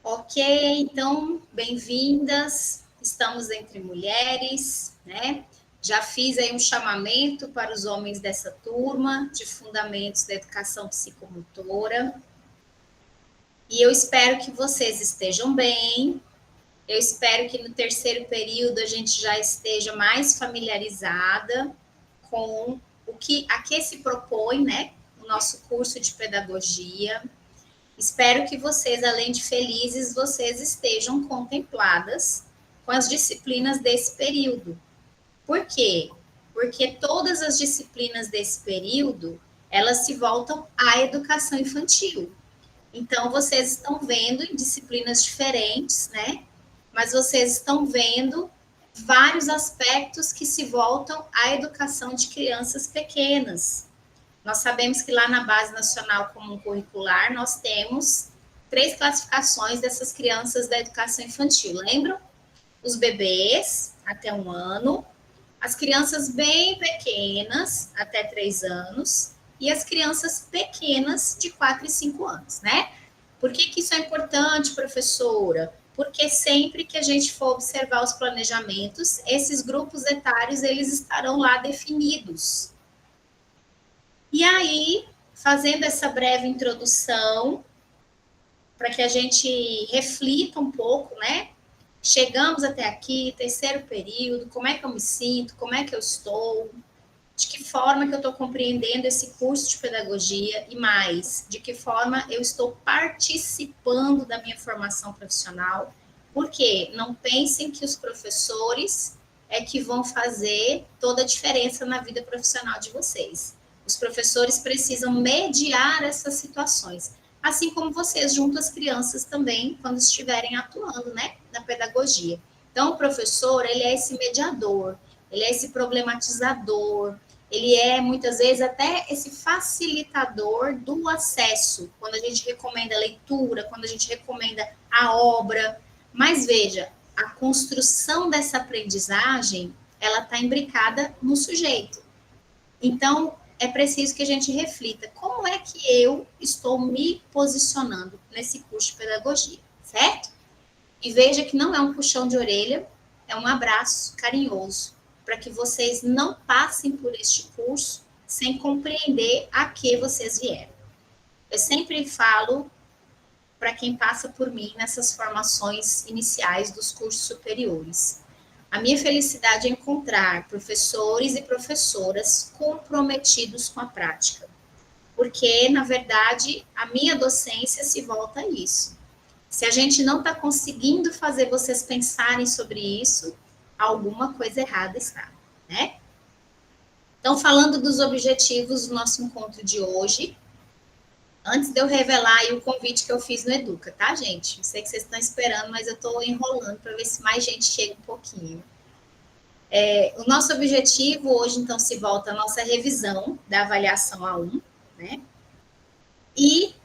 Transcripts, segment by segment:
Ok, então, bem-vindas. Estamos entre mulheres, né? Já fiz aí um chamamento para os homens dessa turma de Fundamentos da Educação Psicomotora. E eu espero que vocês estejam bem. Eu espero que no terceiro período a gente já esteja mais familiarizada com o que a que se propõe, né? O nosso curso de pedagogia. Espero que vocês, além de felizes, vocês estejam contempladas com as disciplinas desse período. Por quê? Porque todas as disciplinas desse período, elas se voltam à educação infantil. Então, vocês estão vendo em disciplinas diferentes, né? Mas vocês estão vendo vários aspectos que se voltam à educação de crianças pequenas. Nós sabemos que lá na Base Nacional Comum Curricular nós temos 3 classificações dessas crianças da educação infantil. Lembram? Os bebês, até 1 ano, as crianças bem pequenas, até 3 anos, e as crianças pequenas de 4 e 5 anos, né? Por que isso é importante, professora? Porque sempre que a gente for observar os planejamentos, esses grupos etários, eles estarão lá definidos. E aí, fazendo essa breve introdução, para que a gente reflita um pouco, né? Chegamos até aqui, terceiro período, como é que eu me sinto, como é que eu estou, de que forma que eu estou compreendendo esse curso de pedagogia e mais, de que forma eu estou participando da minha formação profissional, porque não pensem que os professores é que vão fazer toda a diferença na vida profissional de vocês. Os professores precisam mediar essas situações, assim como vocês junto às crianças também, quando estiverem atuando, né, na pedagogia. Então, o professor, ele é esse mediador, ele é esse problematizador, ele é, muitas vezes, até esse facilitador do acesso, quando a gente recomenda a leitura, quando a gente recomenda a obra. Mas, veja, a construção dessa aprendizagem, ela está imbricada no sujeito. Então, é preciso que a gente reflita como é que eu estou me posicionando nesse curso de pedagogia, certo? E veja que não é um puxão de orelha, é um abraço carinhoso, para que vocês não passem por este curso sem compreender a que vocês vieram. Eu sempre falo para quem passa por mim nessas formações iniciais dos cursos superiores. A minha felicidade é encontrar professores e professoras comprometidos com a prática, porque, na verdade, a minha docência se volta a isso. Se a gente não está conseguindo fazer vocês pensarem sobre isso, alguma coisa errada está, né? Então, falando dos objetivos do nosso encontro de hoje, antes de eu revelar aí o convite que eu fiz no Educa, tá, gente? Eu sei que vocês estão esperando, mas eu estou enrolando para ver se mais gente chega um pouquinho. O nosso objetivo hoje, então, se volta à nossa revisão da avaliação A1, né? E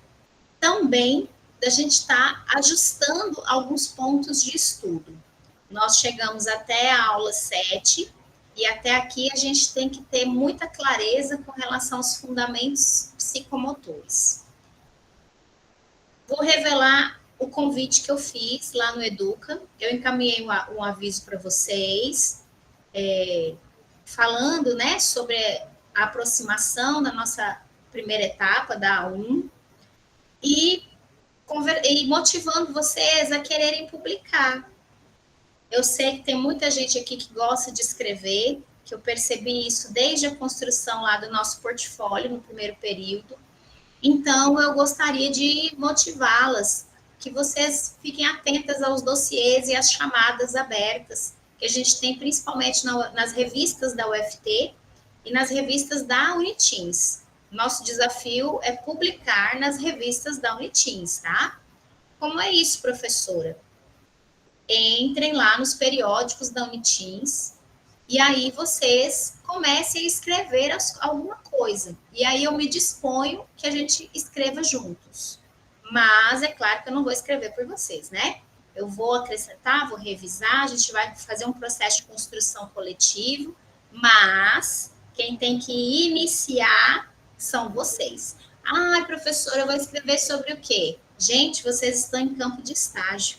também da gente estar ajustando alguns pontos de estudo. Nós chegamos até a aula 7, e até aqui a gente tem que ter muita clareza com relação aos fundamentos psicomotores. Vou revelar o convite que eu fiz lá no Educa. Eu encaminhei um aviso para vocês, falando, né, sobre a aproximação da nossa primeira etapa, da A1, e motivando vocês a quererem publicar. Eu sei que tem muita gente aqui que gosta de escrever, que eu percebi isso desde a construção lá do nosso portfólio no primeiro período. Então, eu gostaria de motivá-las, que vocês fiquem atentas aos dossiês e às chamadas abertas, que a gente tem principalmente nas revistas da UFT e nas revistas da Unitins. Nosso desafio é publicar nas revistas da Unitins, tá? Como é isso, professora? Entrem lá nos periódicos da Unitins e aí vocês comecem a escrever alguma coisa. E aí eu me disponho que a gente escreva juntos. Mas é claro que eu não vou escrever por vocês, né? Eu vou acrescentar, vou revisar, a gente vai fazer um processo de construção coletivo, mas quem tem que iniciar são vocês. Ai, professora, eu vou escrever sobre o quê? Gente, vocês estão em campo de estágio.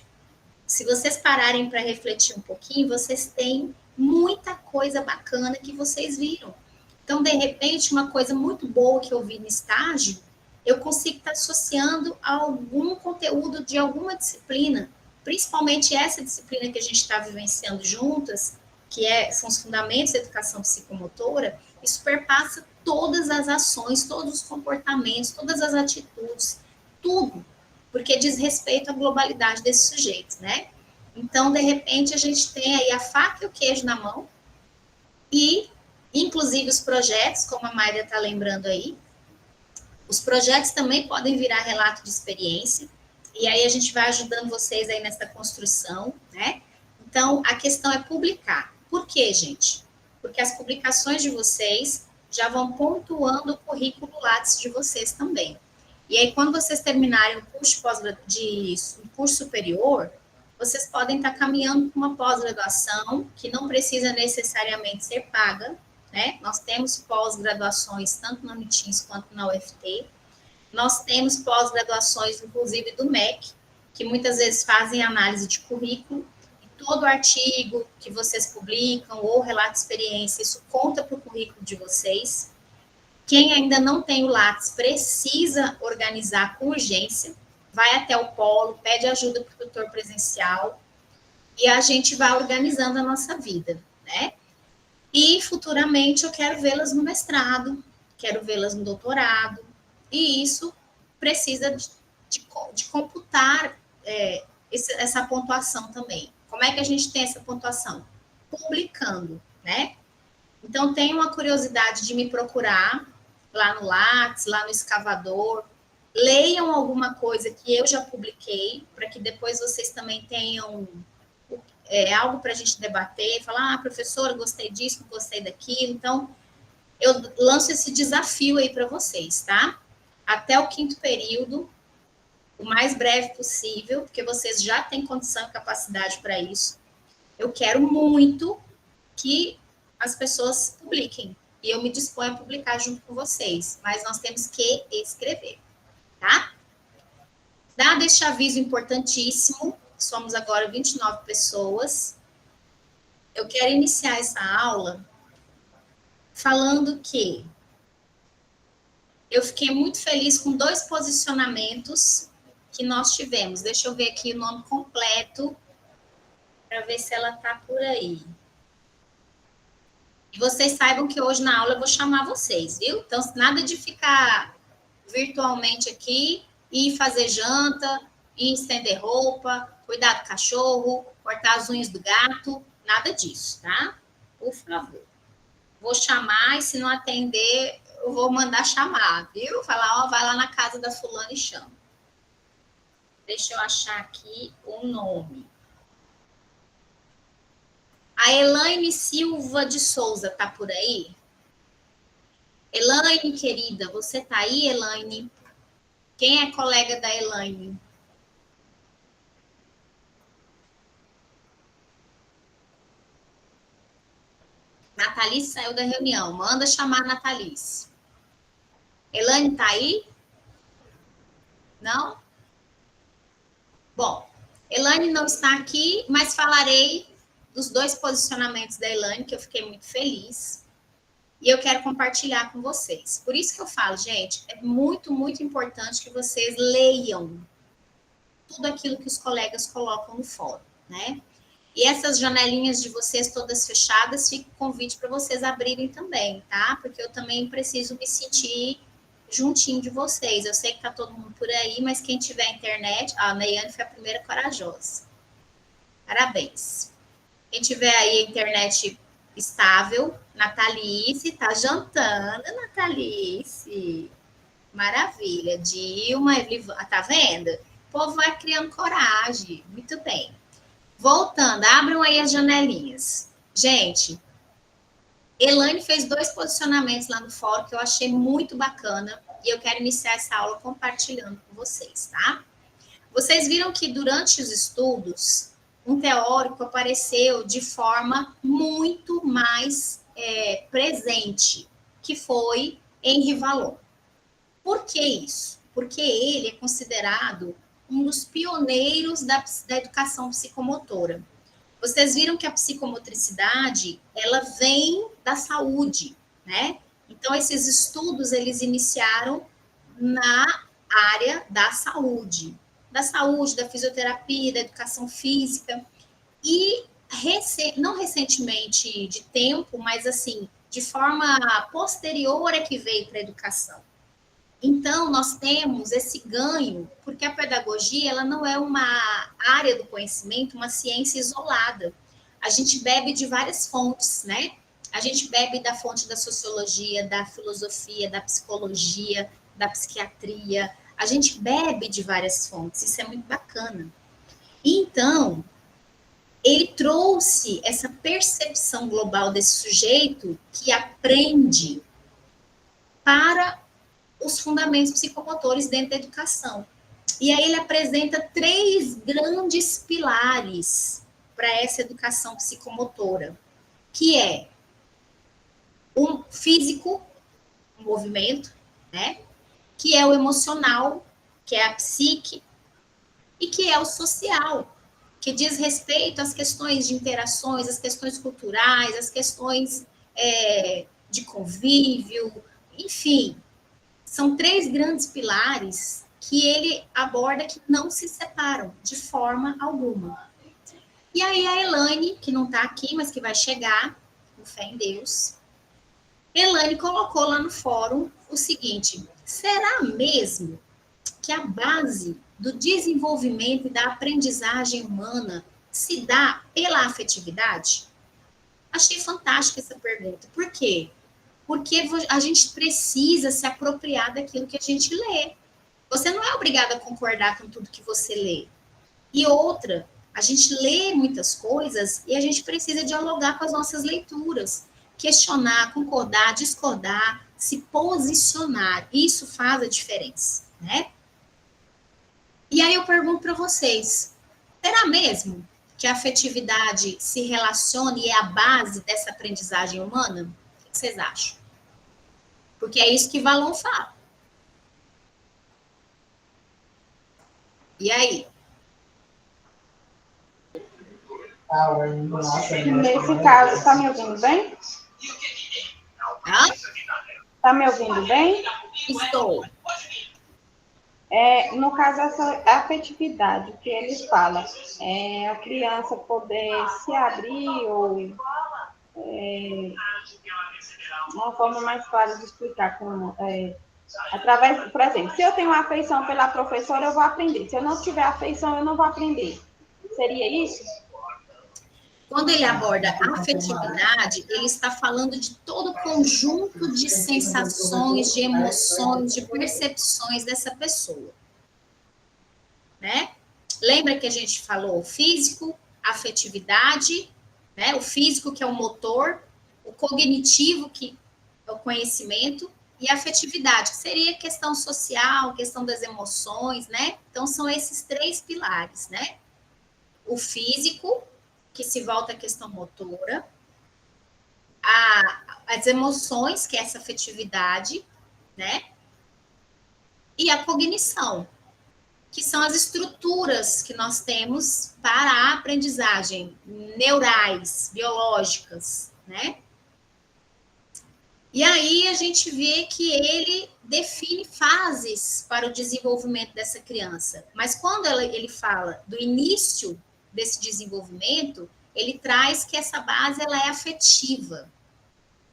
Se vocês pararem para refletir um pouquinho, vocês têm muita coisa bacana que vocês viram. Então, de repente, uma coisa muito boa que eu vi no estágio, eu consigo estar associando a algum conteúdo de alguma disciplina, principalmente essa disciplina que a gente está vivenciando juntas, são os fundamentos da educação psicomotora, isso perpassa todas as ações, todos os comportamentos, todas as atitudes, tudo, porque diz respeito à globalidade desse sujeito, né? Então, de repente, a gente tem aí a faca e o queijo na mão e, inclusive, os projetos, como a Mayra está lembrando aí, os projetos também podem virar relato de experiência, e aí a gente vai ajudando vocês aí nessa construção, né? Então, a questão é publicar. Por quê, gente? Porque as publicações de vocês já vão pontuando o currículo Lattes de vocês também. E aí, quando vocês terminarem o curso, um curso superior, vocês podem estar caminhando para uma pós-graduação que não precisa necessariamente ser paga, né? Nós temos pós-graduações tanto na Unitins quanto na UFT. Nós temos pós-graduações, inclusive do MEC, que muitas vezes fazem análise de currículo, e todo artigo que vocês publicam ou relato de experiência, isso conta para o currículo de vocês. Quem ainda não tem o Lattes precisa organizar com urgência, vai até o polo, pede ajuda para o tutor presencial, e a gente vai organizando a nossa vida, né? E futuramente eu quero vê-las no mestrado, quero vê-las no doutorado, e isso precisa de computar essa pontuação também. Como é que a gente tem essa pontuação? Publicando, né? Então, tem uma curiosidade de me procurar lá no Lattes, lá no Escavador, leiam alguma coisa que eu já publiquei, para que depois vocês também tenham algo para a gente debater, falar, professora, gostei disso, não gostei daquilo. Então, eu lanço esse desafio aí para vocês, tá? Até o 5º período, o mais breve possível, porque vocês já têm condição e capacidade para isso. Eu quero muito que as pessoas publiquem, e eu me disponho a publicar junto com vocês, mas nós temos que escrever, tá? Dado este aviso importantíssimo, somos agora 29 pessoas, eu quero iniciar essa aula falando que eu fiquei muito feliz com 2 posicionamentos que nós tivemos. Deixa eu ver aqui o nome completo, para ver se ela está por aí. E vocês saibam que hoje na aula eu vou chamar vocês, viu? Então, nada de ficar virtualmente aqui e fazer janta, e estender roupa, cuidar do cachorro, cortar as unhas do gato, nada disso, tá? Por favor. Vou chamar e se não atender, eu vou mandar chamar, viu? Falar, ó, vai lá na casa da fulana e chama. Deixa eu achar aqui o nome. A Elaine Silva de Souza tá por aí? Elaine, querida, você tá aí, Elaine? Quem é colega da Elaine? Natalice saiu da reunião. Manda chamar a Natalice. Elaine tá aí? Não? Bom, Elaine não está aqui, mas falarei dos 2 posicionamentos da Elaine, que eu fiquei muito feliz. E eu quero compartilhar com vocês. Por isso que eu falo, gente, é muito, muito importante que vocês leiam tudo aquilo que os colegas colocam no fórum, né? E essas janelinhas de vocês todas fechadas, fica o convite para vocês abrirem também, tá? Porque eu também preciso me sentir juntinho de vocês. Eu sei que tá todo mundo por aí, mas quem tiver internet... a Neiane foi a primeira corajosa. Parabéns. Quem tiver aí a internet estável, Natalice, tá jantando, Natalice. Maravilha. Dilma, tá vendo? O povo vai criando coragem. Muito bem. Voltando, abram aí as janelinhas. Gente, Elaine fez 2 posicionamentos lá no fórum que eu achei muito bacana e eu quero iniciar essa aula compartilhando com vocês, tá? Vocês viram que durante os estudos, um teórico apareceu de forma muito mais presente, que foi Henri Vallon. Por Por que isso? Porque ele é considerado um dos pioneiros da educação psicomotora. Vocês viram que a psicomotricidade, ela vem da saúde, né? Então, esses estudos, eles iniciaram na área da saúde, da fisioterapia, da educação física, e não recentemente de tempo, mas assim, de forma posterior é que veio para a educação. Então, nós temos esse ganho, porque a pedagogia ela não é uma área do conhecimento, uma ciência isolada. A gente bebe de várias fontes, né? A gente bebe da fonte da sociologia, da filosofia, da psicologia, da psiquiatria. A gente bebe de várias fontes, isso é muito bacana. Então, ele trouxe essa percepção global desse sujeito que aprende para os fundamentos psicomotores dentro da educação. E aí ele apresenta 3 grandes pilares para essa educação psicomotora, que é o físico, o movimento, né? Que é o emocional, que é a psique, e que é o social, que diz respeito às questões de interações, às questões culturais, às questões de convívio, enfim. São 3 grandes pilares que ele aborda que não se separam de forma alguma. E aí a Elaine, que não está aqui, mas que vai chegar, com fé em Deus, Elaine colocou lá no fórum o seguinte: será mesmo que a base do desenvolvimento e da aprendizagem humana se dá pela afetividade? Achei fantástica essa pergunta. Por quê? Porque a gente precisa se apropriar daquilo que a gente lê. Você não é obrigado a concordar com tudo que você lê. E outra, a gente lê muitas coisas e a gente precisa dialogar com as nossas leituras, questionar, concordar, discordar, se posicionar. Isso faz a diferença, né? E aí eu pergunto para vocês, será mesmo que a afetividade se relaciona e é a base dessa aprendizagem humana? O que vocês acham? Porque é isso que Valon fala. E aí? Nesse caso, está me ouvindo bem? Está me ouvindo bem? Estou. No caso, essa afetividade que ele fala, a criança poder se abrir ou uma forma mais clara de explicar como através, por exemplo, se eu tenho afeição pela professora, eu vou aprender. Se eu não tiver afeição, eu não vou aprender. Seria isso? Quando ele aborda a afetividade, ele está falando de todo o conjunto de sensações, de emoções, de percepções dessa pessoa. Né? Lembra que a gente falou físico, afetividade, né? O físico, que é o motor, o cognitivo, que é o conhecimento, e a afetividade, que seria questão social, questão das emoções, né? Então, são esses 3 pilares, né? O físico, que se volta à questão motora, as emoções, que é essa afetividade, né? E a cognição, que são as estruturas que nós temos para a aprendizagem, neurais, biológicas, né? E aí a gente vê que ele define fases para o desenvolvimento dessa criança. Mas quando ele fala do início desse desenvolvimento, ele traz que essa base ela é afetiva,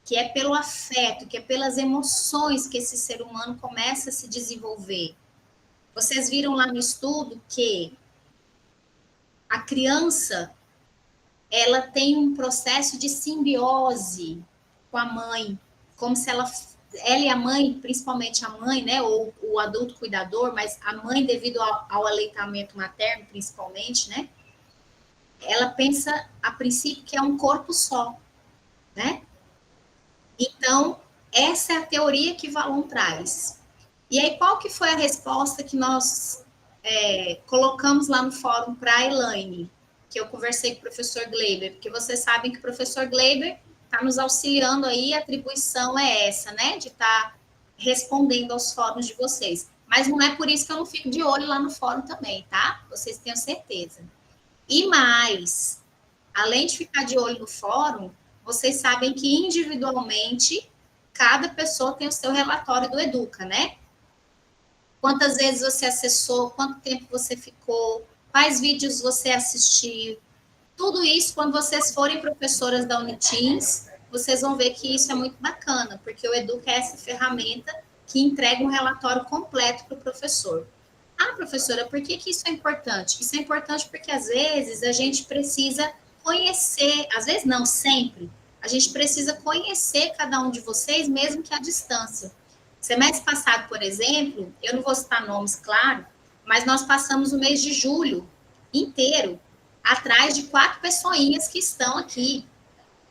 que é pelo afeto, que é pelas emoções que esse ser humano começa a se desenvolver. Vocês viram lá no estudo que a criança ela tem um processo de simbiose com a mãe, como se ela e a mãe, principalmente a mãe, né, ou o adulto cuidador, mas a mãe devido ao aleitamento materno, principalmente, né, ela pensa a princípio que é um corpo só, né? Então, essa é a teoria que Valon traz. E aí, qual que foi a resposta que nós colocamos lá no fórum para a Elaine, que eu conversei com o professor Gleiber, porque vocês sabem que o professor Gleiber está nos auxiliando aí, a atribuição é essa, né, de estar respondendo aos fóruns de vocês. Mas não é por isso que eu não fico de olho lá no fórum também, tá? Vocês tenham certeza. E mais, além de ficar de olho no fórum, vocês sabem que individualmente cada pessoa tem o seu relatório do Educa, né? Quantas vezes você acessou, quanto tempo você ficou, quais vídeos você assistiu. Tudo isso, quando vocês forem professoras da Uniteams, vocês vão ver que isso é muito bacana, porque o Educa é essa ferramenta que entrega um relatório completo para o professor. Ah, professora, por que isso é importante? Isso é importante porque, às vezes, a gente precisa conhecer, às vezes não, sempre, a gente precisa conhecer cada um de vocês, mesmo que à distância. Semestre passado, por exemplo, eu não vou citar nomes, claro, mas nós passamos o mês de julho inteiro atrás de 4 pessoinhas que estão aqui.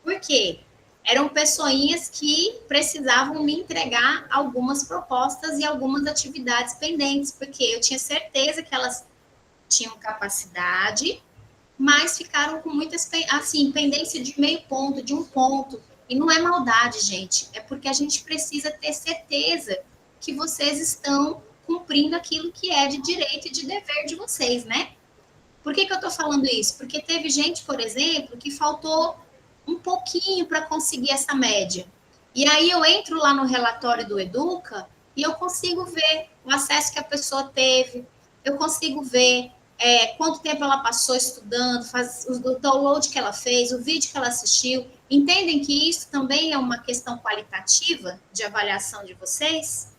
Por quê? Eram pessoinhas que precisavam me entregar algumas propostas e algumas atividades pendentes, porque eu tinha certeza que elas tinham capacidade, mas ficaram com muitas, assim, pendência de meio ponto, de um ponto. E não é maldade, gente, é porque a gente precisa ter certeza que vocês estão cumprindo aquilo que é de direito e de dever de vocês, né? Por que eu estou falando isso? Porque teve gente, por exemplo, que faltou um pouquinho para conseguir essa média. E aí eu entro lá no relatório do Educa e eu consigo ver o acesso que a pessoa teve, eu consigo ver quanto tempo ela passou estudando, o download que ela fez, o vídeo que ela assistiu. Entendem que isso também é uma questão qualitativa de avaliação de vocês?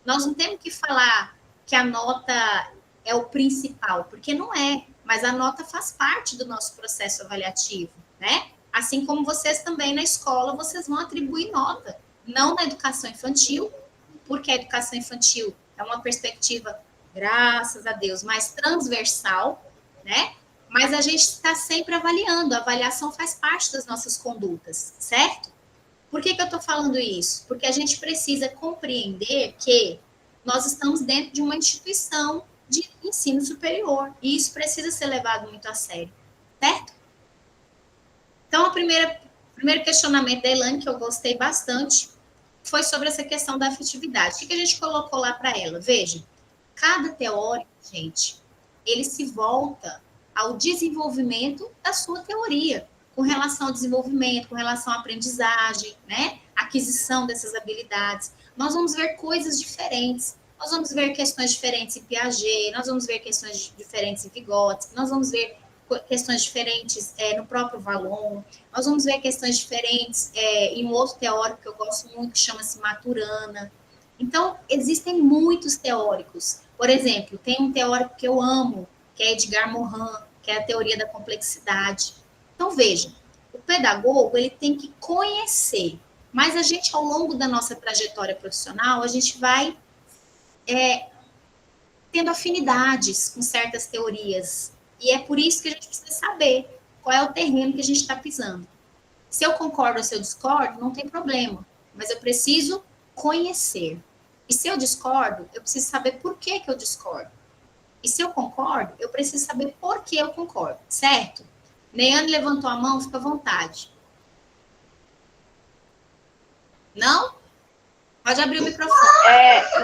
Nós não temos que falar que a nota é o principal, porque não é, mas a nota faz parte do nosso processo avaliativo, né? Assim como vocês também na escola, vocês vão atribuir nota, não na educação infantil, porque a educação infantil é uma perspectiva, graças a Deus, mais transversal, né? Mas a gente está sempre avaliando, a avaliação faz parte das nossas condutas, certo? Por que eu estou falando isso? Porque a gente precisa compreender que nós estamos dentro de uma instituição de ensino superior e isso precisa ser levado muito a sério, certo? Então, o primeiro questionamento da Elaine, que eu gostei bastante, foi sobre essa questão da afetividade. O que a gente colocou lá para ela? Veja, cada teórico, gente, ele se volta ao desenvolvimento da sua teoria, com relação ao desenvolvimento, com relação à aprendizagem, né? Aquisição dessas habilidades. Nós vamos ver coisas diferentes. Nós vamos ver questões diferentes em Piaget, nós vamos ver questões diferentes em Vygotsky, nós vamos ver questões diferentes no próprio Vallon, nós vamos ver questões diferentes em um outro teórico que eu gosto muito, que chama-se Maturana. Então, existem muitos teóricos. Por exemplo, tem um teórico que eu amo, que é Edgar Morin, que é a teoria da complexidade. Então, veja, o pedagogo ele tem que conhecer, mas a gente, ao longo da nossa trajetória profissional, a gente vai tendo afinidades com certas teorias, e é por isso que a gente precisa saber qual é o terreno que a gente está pisando. Se eu concordo ou se eu discordo, não tem problema, mas eu preciso conhecer. E se eu discordo, eu preciso saber por que eu discordo. E se eu concordo, eu preciso saber por que eu concordo, certo? Neiane levantou a mão, fica à vontade. Não? Pode abrir o microfone.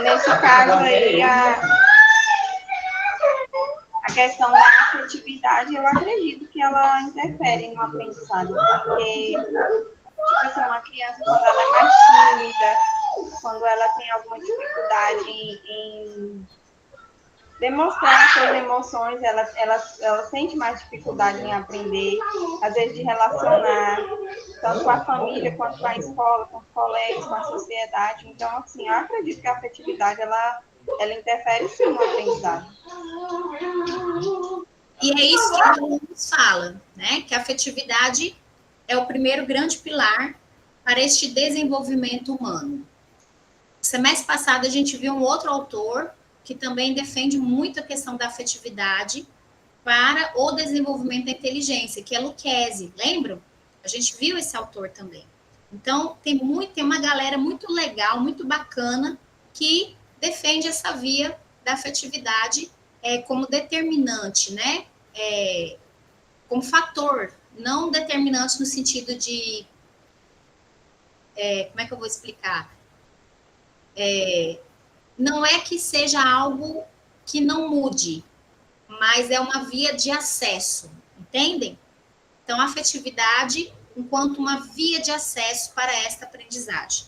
Nesse caso aí, a questão da afetividade, eu acredito que ela interfere no aprendizado, porque, tipo assim, uma criança, quando ela é mais tímida, quando ela tem alguma dificuldade em demonstrar suas emoções, ela sente mais dificuldade em aprender, às vezes de relacionar, tanto com a família, quanto com a escola, com os colegas, com a sociedade. Então, assim, eu acredito que a afetividade, ela interfere sim no aprendizado. E é isso que a nos fala, né? Que a afetividade é o primeiro grande pilar para este desenvolvimento humano. Semestre passado, a gente viu um outro autor que também defende muito a questão da afetividade para o desenvolvimento da inteligência, que é Lucchesi, lembram? A gente viu esse autor também. Então, tem uma galera muito legal, muito bacana, que defende essa via da afetividade como determinante, né? Como fator, não determinante no sentido de... como é que eu vou explicar? Não é que seja algo que não mude, mas é uma via de acesso, entendem? Então, a afetividade enquanto uma via de acesso para esta aprendizagem.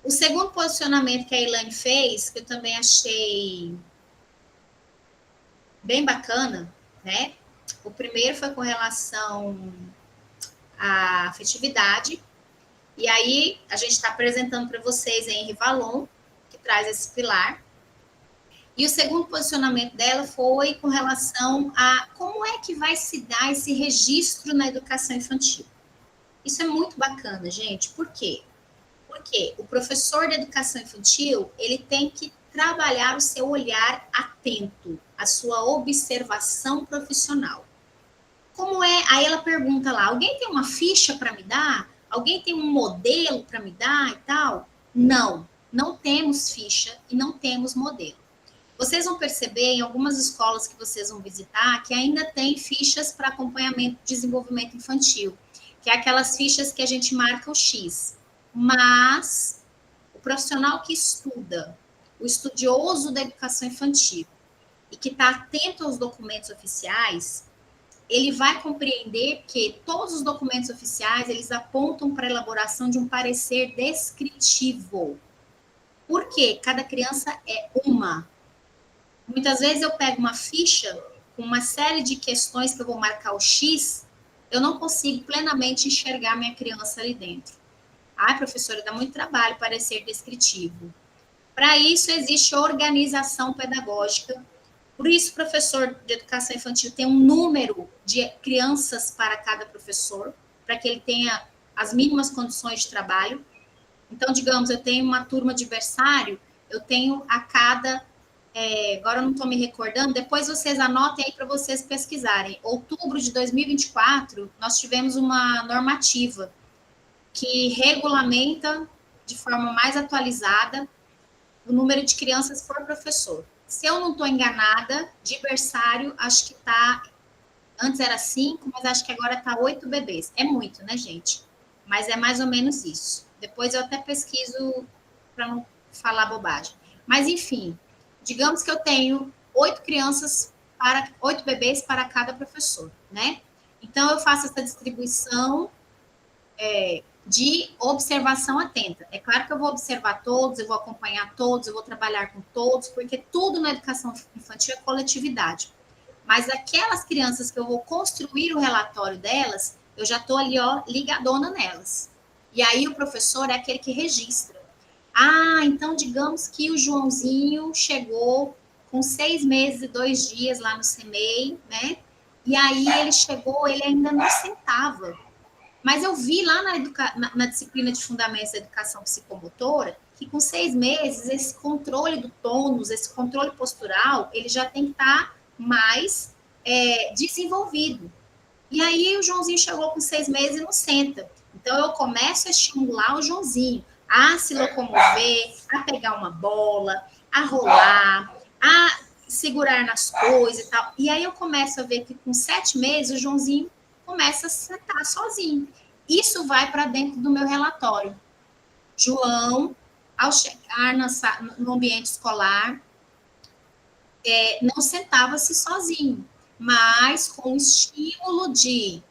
O segundo posicionamento que a Elaine fez, que eu também achei bem bacana, né? O primeiro foi com relação à afetividade, e aí a gente está apresentando para vocês a Henri Vallon, que traz esse pilar. E o segundo posicionamento dela foi com relação a como é que vai se dar esse registro na educação infantil. Isso é muito bacana, gente. Por quê? Porque o professor de educação infantil, ele tem que trabalhar o seu olhar atento, a sua observação profissional. Como é? Aí ela pergunta lá: alguém tem uma ficha para me dar? Alguém tem um modelo para me dar e tal? Não, não temos ficha e não temos modelo. Vocês vão perceber em algumas escolas que vocês vão visitar que ainda tem fichas para acompanhamento de desenvolvimento infantil, que é aquelas fichas que a gente marca o X. Mas o profissional que estuda, o estudioso da educação infantil e que está atento aos documentos oficiais, ele vai compreender que todos os documentos oficiais, eles apontam para a elaboração de um parecer descritivo. Por quê? Cada criança é uma. Muitas vezes eu pego uma ficha com uma série de questões que eu vou marcar o X, eu não consigo plenamente enxergar minha criança ali dentro. Ah, professora, dá muito trabalho parecer descritivo. Para isso, existe organização pedagógica. Por isso, o professor de educação infantil tem um número de crianças para cada professor, para que ele tenha as mínimas condições de trabalho. Então, digamos, eu tenho uma turma de berçário, eu tenho a cada... agora eu não estou me recordando, depois vocês anotem aí para vocês pesquisarem. Outubro de 2024, nós tivemos uma normativa que regulamenta de forma mais atualizada o número de crianças por professor. Se eu não estou enganada, de berçário, acho que está... Antes era 5, mas acho que agora está 8 bebês. É muito, né, gente? Mas é mais ou menos isso. Depois eu até pesquiso para não falar bobagem. Mas, enfim, digamos que eu tenho 8 bebês para cada professor, né? Então, eu faço essa distribuição de observação atenta. É claro que eu vou observar todos, eu vou acompanhar todos, eu vou trabalhar com todos, porque tudo na educação infantil é coletividade. Mas aquelas crianças que eu vou construir o relatório delas, eu já estou ali, ó, ligadona nelas. E aí o professor é aquele que registra. Ah, então digamos que o Joãozinho chegou com 6 meses e 2 dias lá no CEMEI, né? E aí ele chegou, ele ainda não sentava. Mas eu vi lá na disciplina de Fundamentos da Educação Psicomotora que com 6 meses, esse controle do tônus, esse controle postural, ele já tem que estar mais desenvolvido. E aí o Joãozinho chegou com 6 meses e não senta. Então eu começo a estimular o Joãozinho a se locomover, a pegar uma bola, a rolar, a segurar nas coisas e tal. E aí eu começo a ver que com 7 meses o Joãozinho começa a sentar sozinho. Isso vai para dentro do meu relatório. João, ao chegar no ambiente escolar, não sentava-se sozinho, mas com o estímulo de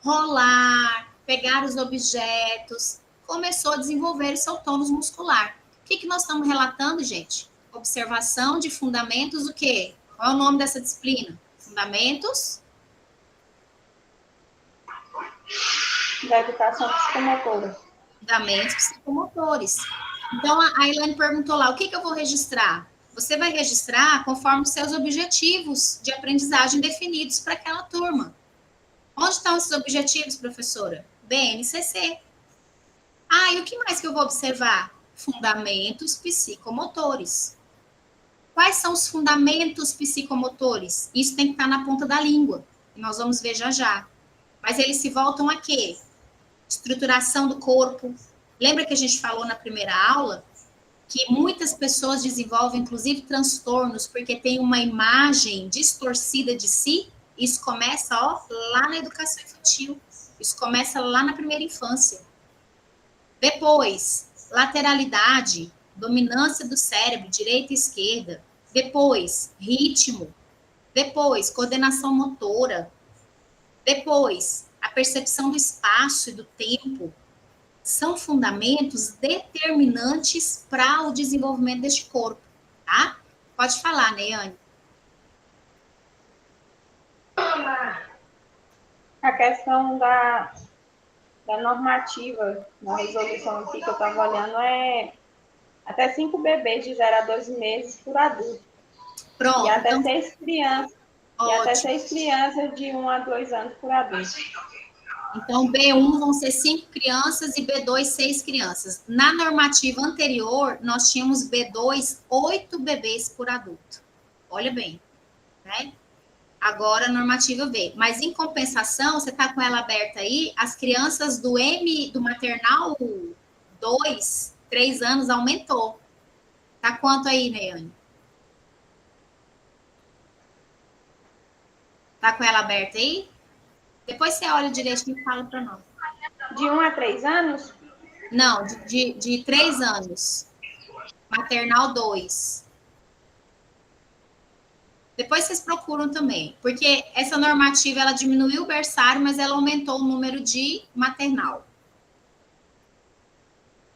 rolar, pegar os objetos, começou a desenvolver o seu tônus muscular. O que nós estamos relatando, gente? Observação de fundamentos, o quê? Qual é o nome dessa disciplina? Fundamentos da educação psicomotora. Fundamentos psicomotores. Então, a Elaine perguntou lá, o que eu vou registrar? Você vai registrar conforme os seus objetivos de aprendizagem definidos para aquela turma. Onde estão esses objetivos, professora? BNCC. Ah, e o que mais que eu vou observar? Fundamentos psicomotores. Quais são os fundamentos psicomotores? Isso tem que estar na ponta da língua. E nós vamos ver já já. Mas eles se voltam a quê? Estruturação do corpo. Lembra que a gente falou na primeira aula que muitas pessoas desenvolvem, inclusive, transtornos, porque tem uma imagem distorcida de si? Isso começa, ó, lá na educação infantil. Isso começa lá na primeira infância. Depois, lateralidade, dominância do cérebro, direita e esquerda. Depois, ritmo. Depois, coordenação motora. Depois, a percepção do espaço e do tempo. São fundamentos determinantes para o desenvolvimento deste corpo, tá? Pode falar, Neiane. A questão da normativa, na resolução aqui que eu estava olhando, é até 5 bebês de 0 a 12 meses por adulto. Pronto. E até então, 6 crianças. ótimo. E até 6 crianças de 1 a 2 anos por adulto. Então, B1 vão ser 5 crianças e B2, 6 crianças. Na normativa anterior, nós tínhamos B2, 8 bebês por adulto. Olha bem, né? Agora a normativa veio. Mas, em compensação, você está com ela aberta aí, as crianças do maternal 2, 3 anos, aumentou. Tá quanto aí, Neiane? Tá com ela aberta aí? Depois você olha direitinho e fala para nós. De 1 a 3 anos? Não, de 3 anos. Maternal 2. Depois vocês procuram também, porque essa normativa, ela diminuiu o berçário, mas ela aumentou o número de maternal.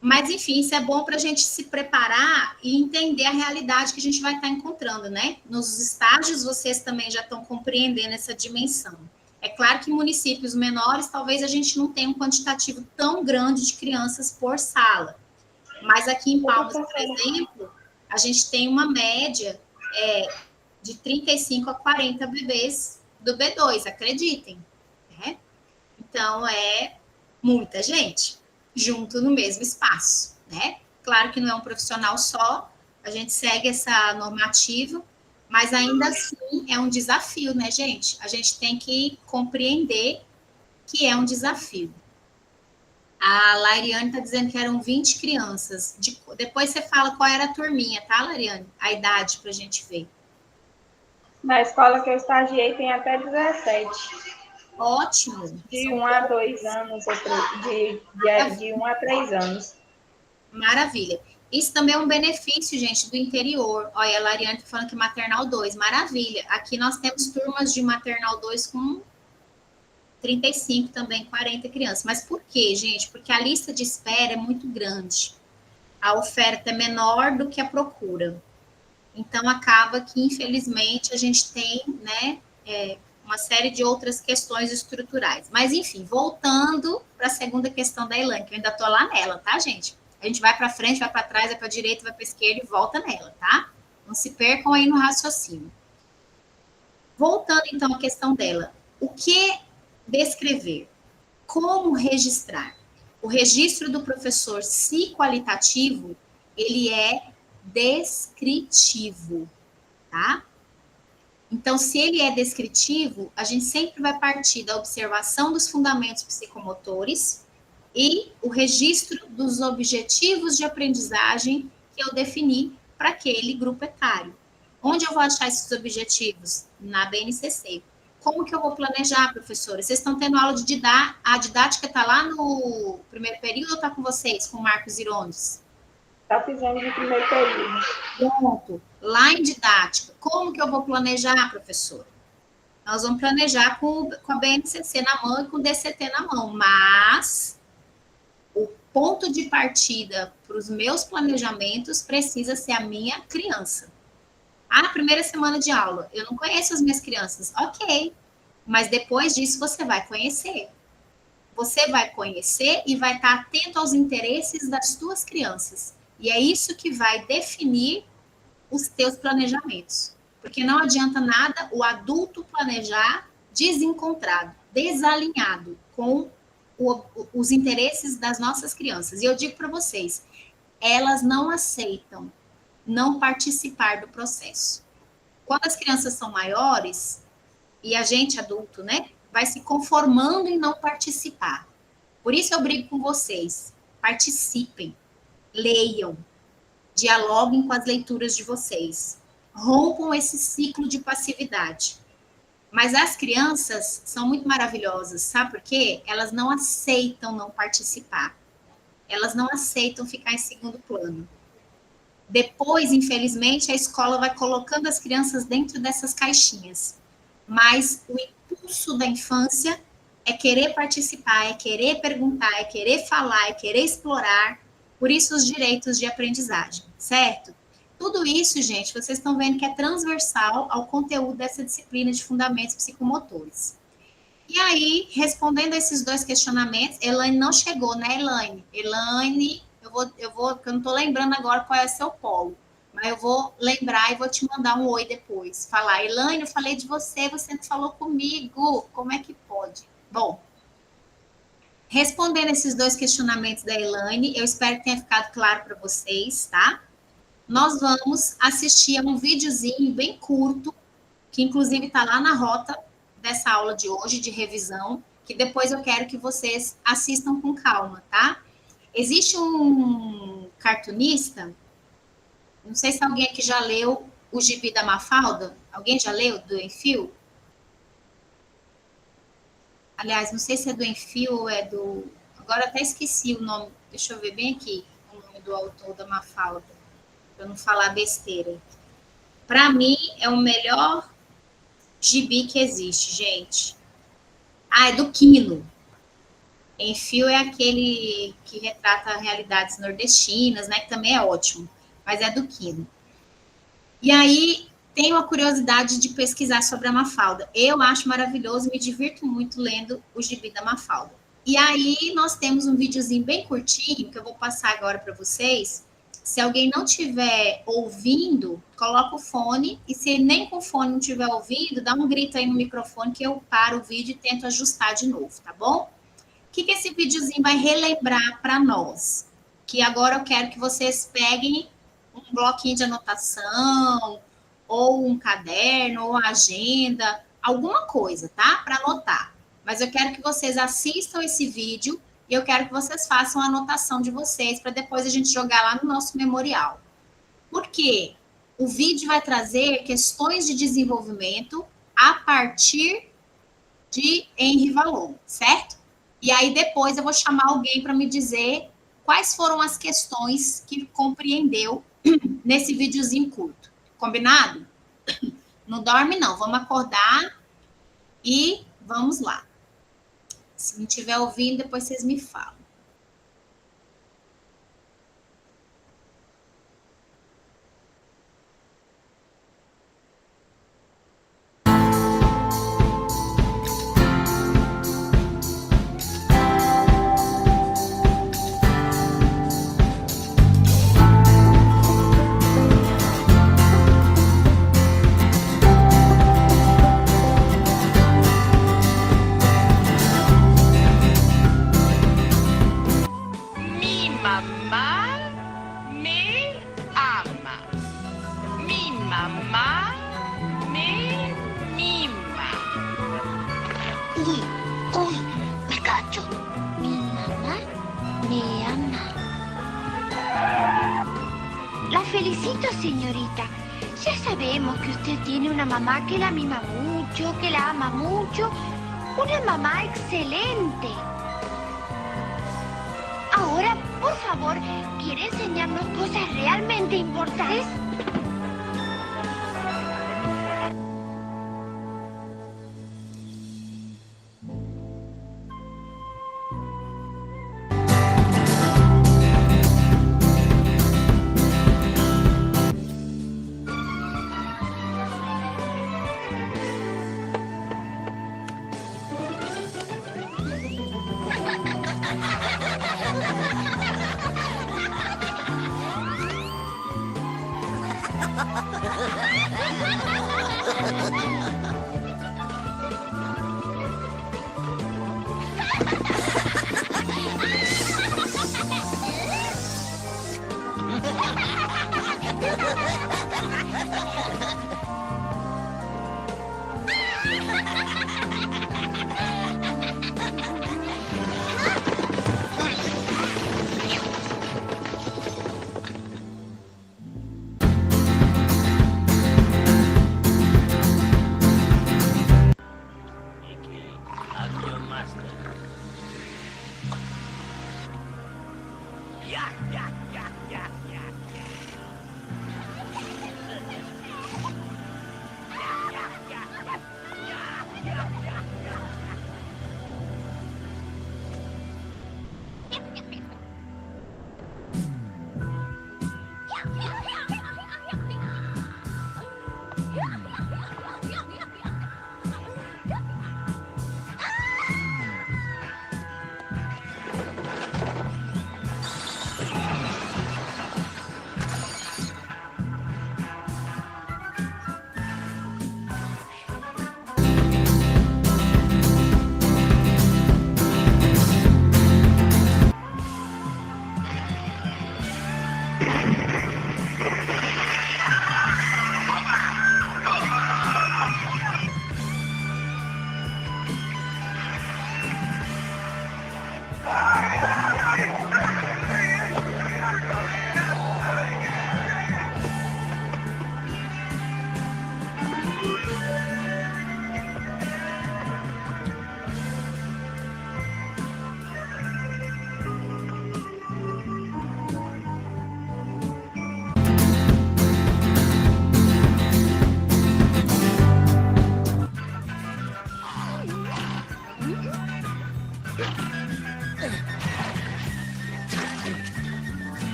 Mas, enfim, isso é bom para a gente se preparar e entender a realidade que a gente vai estar encontrando, né? Nos estágios, vocês também já estão compreendendo essa dimensão. É claro que em municípios menores, talvez a gente não tenha um quantitativo tão grande de crianças por sala. Mas aqui em Palmas, por exemplo, a gente tem uma média de 35 a 40 bebês do B2, acreditem. Né? Então, é muita gente junto no mesmo espaço, né? Claro que não é um profissional só, a gente segue essa normativa, mas ainda assim é um desafio, né, gente? A gente tem que compreender que é um desafio. A Lariane está dizendo que eram 20 crianças. Depois você fala qual era a turminha, tá, Lariane? A idade para a gente ver. Na escola que eu estagiei tem até 17. Ótimo. De 1 a 2 anos, de 1 a 3 anos. Maravilha. Isso também é um benefício, gente, do interior. Olha, a Lariane está falando que maternal 2, maravilha. Aqui nós temos turmas de maternal 2 com 35 também, 40 crianças. Mas por quê, gente? Porque a lista de espera é muito grande. A oferta é menor do que a procura. Então, acaba que, infelizmente, a gente tem, né, uma série de outras questões estruturais. Mas, enfim, voltando para a segunda questão da Elaine, que eu ainda estou lá nela, tá, gente? A gente vai para frente, vai para trás, vai para a direita, vai para a esquerda e volta nela, tá? Não se percam aí no raciocínio. Voltando, então, à questão dela. O que descrever? Como registrar? O registro do professor, se qualitativo, ele é descritivo, tá? Então, se ele é descritivo, a gente sempre vai partir da observação dos fundamentos psicomotores e o registro dos objetivos de aprendizagem que eu defini para aquele grupo etário. Onde eu vou achar esses objetivos? Na BNCC. Como que eu vou planejar, professora? Vocês estão tendo aula de didática? A didática está lá no primeiro período ou está com vocês, com o Marcos Irones? Está fazendo de primeiro período. Pronto. Lá em didática, como que eu vou planejar, professora? Nós vamos planejar com a BNCC na mão e com o DCT na mão, mas o ponto de partida para os meus planejamentos precisa ser a minha criança. Ah, primeira semana de aula, eu não conheço as minhas crianças. Ok, mas depois disso você vai conhecer. Você vai conhecer e vai estar atento aos interesses das suas crianças. E é isso que vai definir os teus planejamentos. Porque não adianta nada o adulto planejar desencontrado, desalinhado com os interesses das nossas crianças. E eu digo para vocês, elas não aceitam não participar do processo. Quando as crianças são maiores, e a gente adulto, né, vai se conformando em não participar. Por isso eu brigo com vocês, participem, leiam, dialoguem com as leituras de vocês, rompam esse ciclo de passividade. Mas as crianças são muito maravilhosas, sabe por quê? Elas não aceitam não participar. Elas não aceitam ficar em segundo plano. Depois, infelizmente, a escola vai colocando as crianças dentro dessas caixinhas. Mas o impulso da infância é querer participar, é querer perguntar, é querer falar, é querer explorar. Por isso, os direitos de aprendizagem, certo? Tudo isso, gente, vocês estão vendo que é transversal ao conteúdo dessa disciplina de fundamentos psicomotores. E aí, respondendo a esses dois questionamentos, Elaine não chegou, né, Elaine? Elaine, eu não estou lembrando agora qual é o seu polo, mas eu vou lembrar e vou te mandar um oi depois. Falar, Elaine, eu falei de você, você não falou comigo, como é que pode? Bom, respondendo esses dois questionamentos da Elaine, eu espero que tenha ficado claro para vocês, tá? Nós vamos assistir a um videozinho bem curto, que inclusive está lá na rota dessa aula de hoje, de revisão, que depois eu quero que vocês assistam com calma, tá? Existe um cartunista, não sei se alguém aqui já leu o Gibi da Mafalda, alguém já leu do Enfio? Aliás, não sei se é do Enfio ou é do... Agora até esqueci o nome, deixa eu ver bem aqui, o nome do autor da Mafalda, para não falar besteira. Para mim, é o melhor gibi que existe, gente. Ah, é do Quino. Enfio é aquele que retrata realidades nordestinas, né? Que também é ótimo, mas é do Quino. E aí, tenho a curiosidade de pesquisar sobre a Mafalda. Eu acho maravilhoso, me divirto muito lendo o gibi da Mafalda. E aí, nós temos um videozinho bem curtinho, que eu vou passar agora para vocês. Se alguém não estiver ouvindo, coloca o fone, e se nem com o fone não estiver ouvindo, dá um grito aí no microfone que eu paro o vídeo e tento ajustar de novo, tá bom? O que esse videozinho vai relembrar para nós? Que agora eu quero que vocês peguem um bloquinho de anotação, ou um caderno, ou agenda, alguma coisa, tá? Para anotar. Mas eu quero que vocês assistam esse vídeo e eu quero que vocês façam a anotação de vocês para depois a gente jogar lá no nosso memorial. Por quê? O vídeo vai trazer questões de desenvolvimento a partir de Henri Vallon, certo? E aí depois eu vou chamar alguém para me dizer quais foram as questões que compreendeu nesse videozinho curto. Combinado? Não dorme não, vamos acordar e vamos lá. Se não estiver ouvindo, depois vocês me falam. Felicito, señorita. Ya sabemos que usted tiene una mamá que la mima mucho, que la ama mucho. Una mamá excelente. Ahora, por favor, ¿quiere enseñarnos cosas realmente importantes?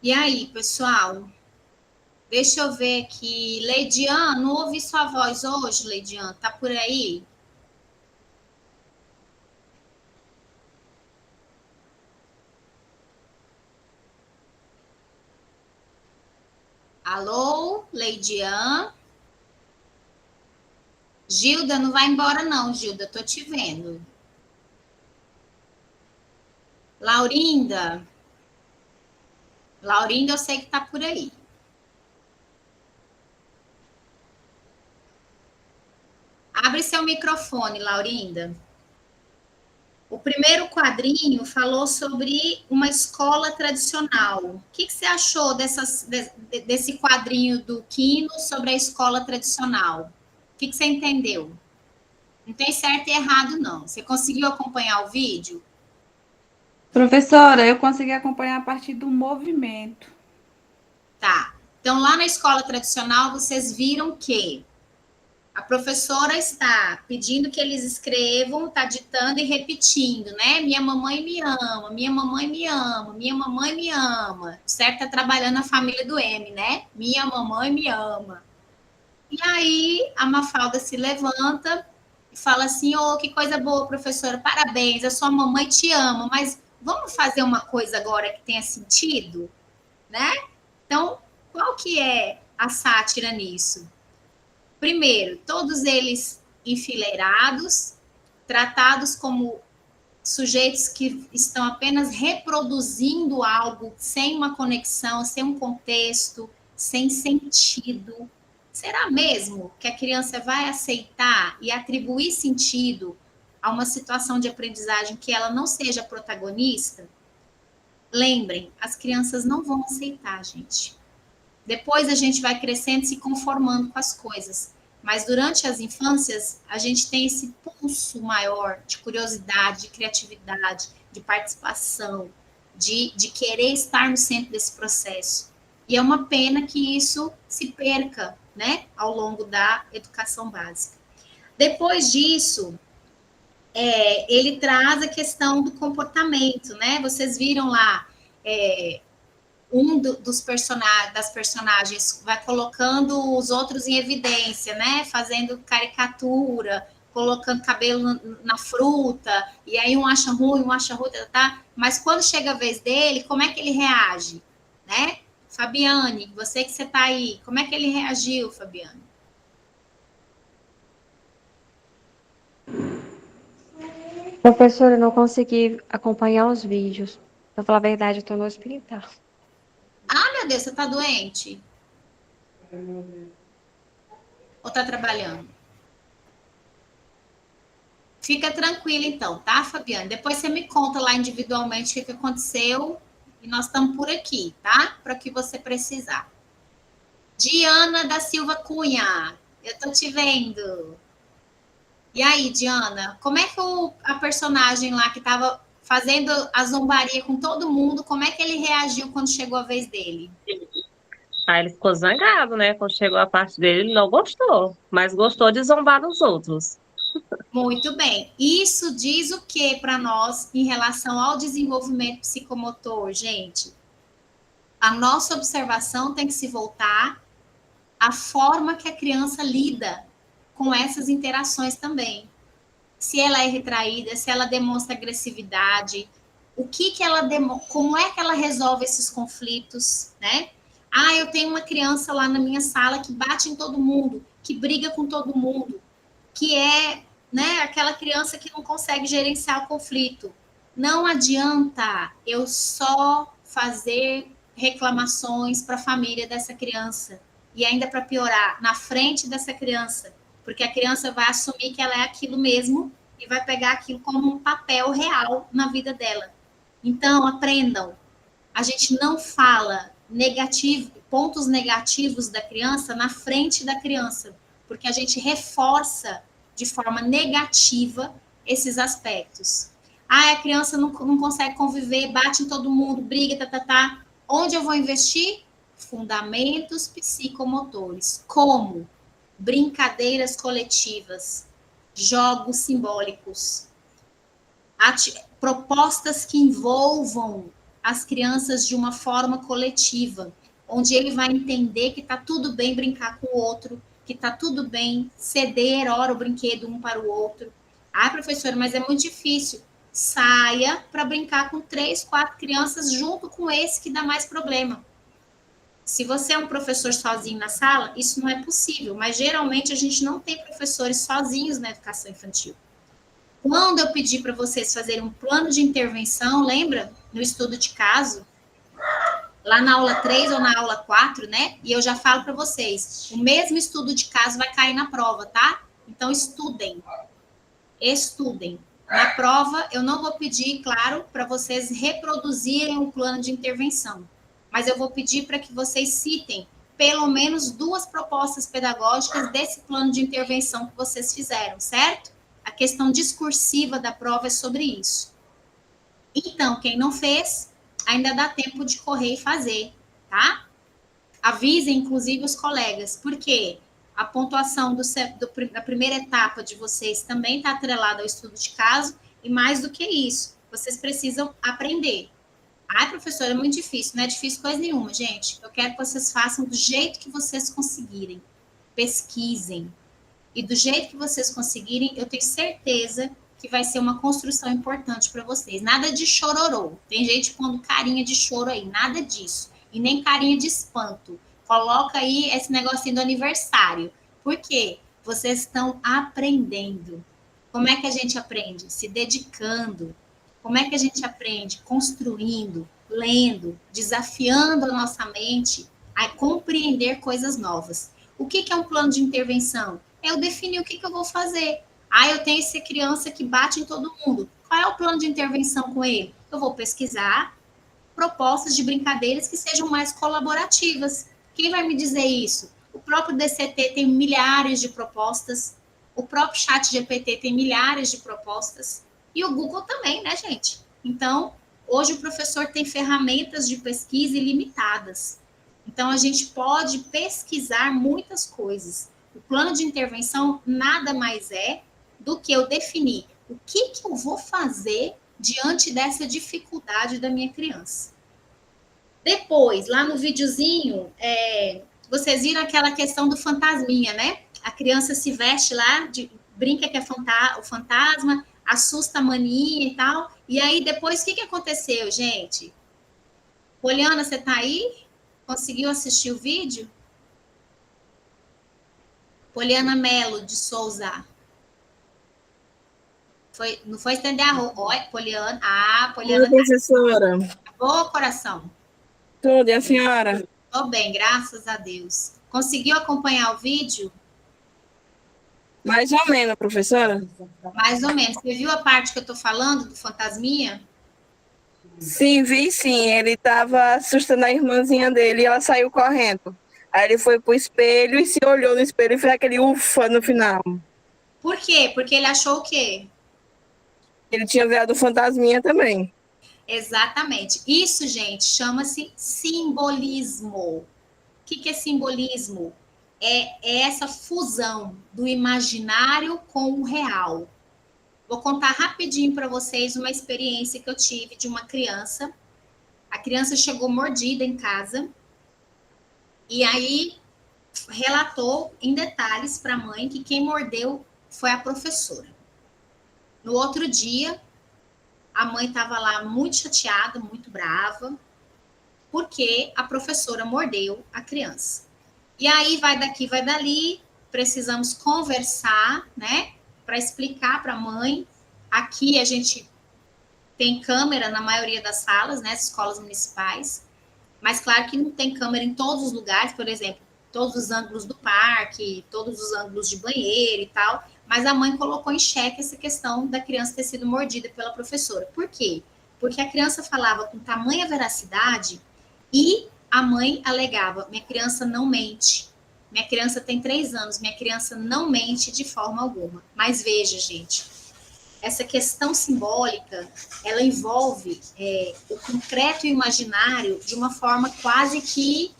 E aí, pessoal? Deixa eu ver aqui. Leidian, não ouvi sua voz hoje, Leidian. Tá por aí? Alô, Leidian? Gilda, não vai embora não, Gilda. Tô te vendo. Laurinda? Laurinda, eu sei que tá por aí. Abre seu microfone, Laurinda. O primeiro quadrinho falou sobre uma escola tradicional. O que você achou desse quadrinho do Quino sobre a escola tradicional? O que você entendeu? Não tem certo e errado, não. Você conseguiu acompanhar o vídeo? Professora, eu consegui acompanhar a partir do movimento. Tá. Então, lá na escola tradicional, vocês viram que a professora está pedindo que eles escrevam, está ditando e repetindo, né? Minha mamãe me ama, minha mamãe me ama, minha mamãe me ama. Certo? Está trabalhando a família do M, né? Minha mamãe me ama. E aí a Mafalda se levanta e fala assim: "Oh, que coisa boa, professora, parabéns, a sua mamãe te ama, mas vamos fazer uma coisa agora que tenha sentido, né?" Então, qual que é a sátira nisso? Primeiro, todos eles enfileirados, tratados como sujeitos que estão apenas reproduzindo algo sem uma conexão, sem um contexto, sem sentido. Será mesmo que a criança vai aceitar e atribuir sentido a uma situação de aprendizagem que ela não seja protagonista? Lembrem, as crianças não vão aceitar, gente. Depois a gente vai crescendo e se conformando com as coisas. Mas durante as infâncias, a gente tem esse pulso maior de curiosidade, de criatividade, de participação, de querer estar no centro desse processo. E é uma pena que isso se perca, né, ao longo da educação básica. Depois disso, ele traz a questão do comportamento, né? Vocês viram lá, das personagens vai colocando os outros em evidência, né? Fazendo caricatura, colocando cabelo na fruta, e aí um acha ruim, tá? Mas quando chega a vez dele, como é que ele reage, né? Fabiane, você que tá aí, como é que ele reagiu, Fabiane? Professora, eu não consegui acompanhar os vídeos. Pra falar a verdade, eu tô no hospital. Ah, meu Deus, você tá doente? Ou tá trabalhando? Fica tranquila, então, tá, Fabiana? Depois você me conta lá individualmente o que aconteceu e nós estamos por aqui, tá? Para o que você precisar. Diana da Silva Cunha, eu tô te vendo. E aí, Diana, como é que a personagem lá que estava fazendo a zombaria com todo mundo, como é que ele reagiu quando chegou a vez dele? Aí ele ficou zangado, né? Quando chegou a parte dele, ele não gostou, mas gostou de zombar dos outros. Muito bem. Isso diz o que para nós em relação ao desenvolvimento psicomotor, gente? A nossa observação tem que se voltar à forma que a criança lida com essas interações também. Se ela é retraída, se ela demonstra agressividade, como é que ela resolve esses conflitos, né? Ah, eu tenho uma criança lá na minha sala que bate em todo mundo, que briga com todo mundo, que é, né, aquela criança que não consegue gerenciar o conflito. Não adianta eu só fazer reclamações para a família dessa criança e ainda para piorar, na frente dessa criança, porque a criança vai assumir que ela é aquilo mesmo e vai pegar aquilo como um papel real na vida dela. Então, aprendam. A gente não fala pontos negativos da criança na frente da criança, porque a gente reforça de forma negativa esses aspectos. Ah, a criança não consegue conviver, bate em todo mundo, briga, tá. Onde eu vou investir? Fundamentos psicomotores. Como? Brincadeiras coletivas, jogos simbólicos, propostas que envolvam as crianças de uma forma coletiva, onde ele vai entender que está tudo bem brincar com o outro, que está tudo bem ceder, ora, o brinquedo um para o outro. Ah, professora, mas é muito difícil. Saia para brincar com 3, 4 crianças junto com esse que dá mais problema. Se você é um professor sozinho na sala, isso não é possível, mas geralmente a gente não tem professores sozinhos na educação infantil. Quando eu pedi para vocês fazerem um plano de intervenção, lembra? No estudo de caso, lá na aula 3 ou na aula 4, né? E eu já falo para vocês, o mesmo estudo de caso vai cair na prova, tá? Então, estudem. Estudem. Na prova, eu não vou pedir, claro, para vocês reproduzirem o plano de intervenção, mas eu vou pedir para que vocês citem pelo menos 2 propostas pedagógicas desse plano de intervenção que vocês fizeram, certo? A questão discursiva da prova é sobre isso. Então, quem não fez, ainda dá tempo de correr e fazer, tá? Avisem, inclusive, os colegas, porque a pontuação da primeira etapa de vocês também está atrelada ao estudo de caso, e mais do que isso, vocês precisam aprender. Ai, professora, é muito difícil. Não é difícil coisa nenhuma, gente. Eu quero que vocês façam do jeito que vocês conseguirem. Pesquisem. E do jeito que vocês conseguirem, eu tenho certeza que vai ser uma construção importante para vocês. Nada de chororô. Tem gente pondo carinha de choro aí. Nada disso. E nem carinha de espanto. Coloca aí esse negocinho do aniversário. Por quê? Vocês estão aprendendo. Como é que a gente aprende? Se dedicando. Como é que a gente aprende? Construindo, lendo, desafiando a nossa mente a compreender coisas novas. O que é um plano de intervenção? É eu definir o que eu vou fazer. Ah, eu tenho essa criança que bate em todo mundo. Qual é o plano de intervenção com ele? Eu vou pesquisar propostas de brincadeiras que sejam mais colaborativas. Quem vai me dizer isso? O próprio DCT tem milhares de propostas. O próprio ChatGPT tem milhares de propostas. E o Google também, né, gente? Então, hoje o professor tem ferramentas de pesquisa ilimitadas. Então, a gente pode pesquisar muitas coisas. O plano de intervenção nada mais é do que eu definir o que eu vou fazer diante dessa dificuldade da minha criança. Depois, lá no videozinho, vocês viram aquela questão do fantasminha, né? A criança se veste lá, brinca que é o fantasma, assusta a maninha e tal. E aí, depois, o que aconteceu, gente? Poliana, você tá aí? Conseguiu assistir o vídeo? Poliana Melo, de Souza. Não foi estender a roupa. Olha, Poliana. Ah, Poliana. Oi, professora. Boa, coração. Tudo, e a senhora? Tô bem, graças a Deus. Conseguiu acompanhar o vídeo? Mais ou menos, professora. Mais ou menos. Você viu a parte que eu tô falando do fantasminha? Sim, vi sim. Ele estava assustando a irmãzinha dele e ela saiu correndo. Aí ele foi pro espelho e se olhou no espelho e fez aquele ufa no final. Por quê? Porque ele achou o quê? Ele tinha virado fantasminha também. Exatamente. Isso, gente, chama-se simbolismo. O que é simbolismo? É essa fusão do imaginário com o real. Vou contar rapidinho para vocês uma experiência que eu tive de uma criança. A criança chegou mordida em casa e aí relatou em detalhes para a mãe que quem mordeu foi a professora. No outro dia, a mãe estava lá muito chateada, muito brava, porque a professora mordeu a criança. E aí vai daqui, vai dali, precisamos conversar, né, para explicar para a mãe. Aqui a gente tem câmera na maioria das salas, né, escolas municipais, mas claro que não tem câmera em todos os lugares, por exemplo, todos os ângulos do parque, todos os ângulos de banheiro e tal, mas a mãe colocou em xeque essa questão da criança ter sido mordida pela professora. Por quê? Porque a criança falava com tamanha veracidade e a mãe alegava, minha criança não mente, minha criança tem 3 anos, minha criança não mente de forma alguma. Mas veja, gente, essa questão simbólica, ela envolve o concreto e o imaginário de uma forma quase que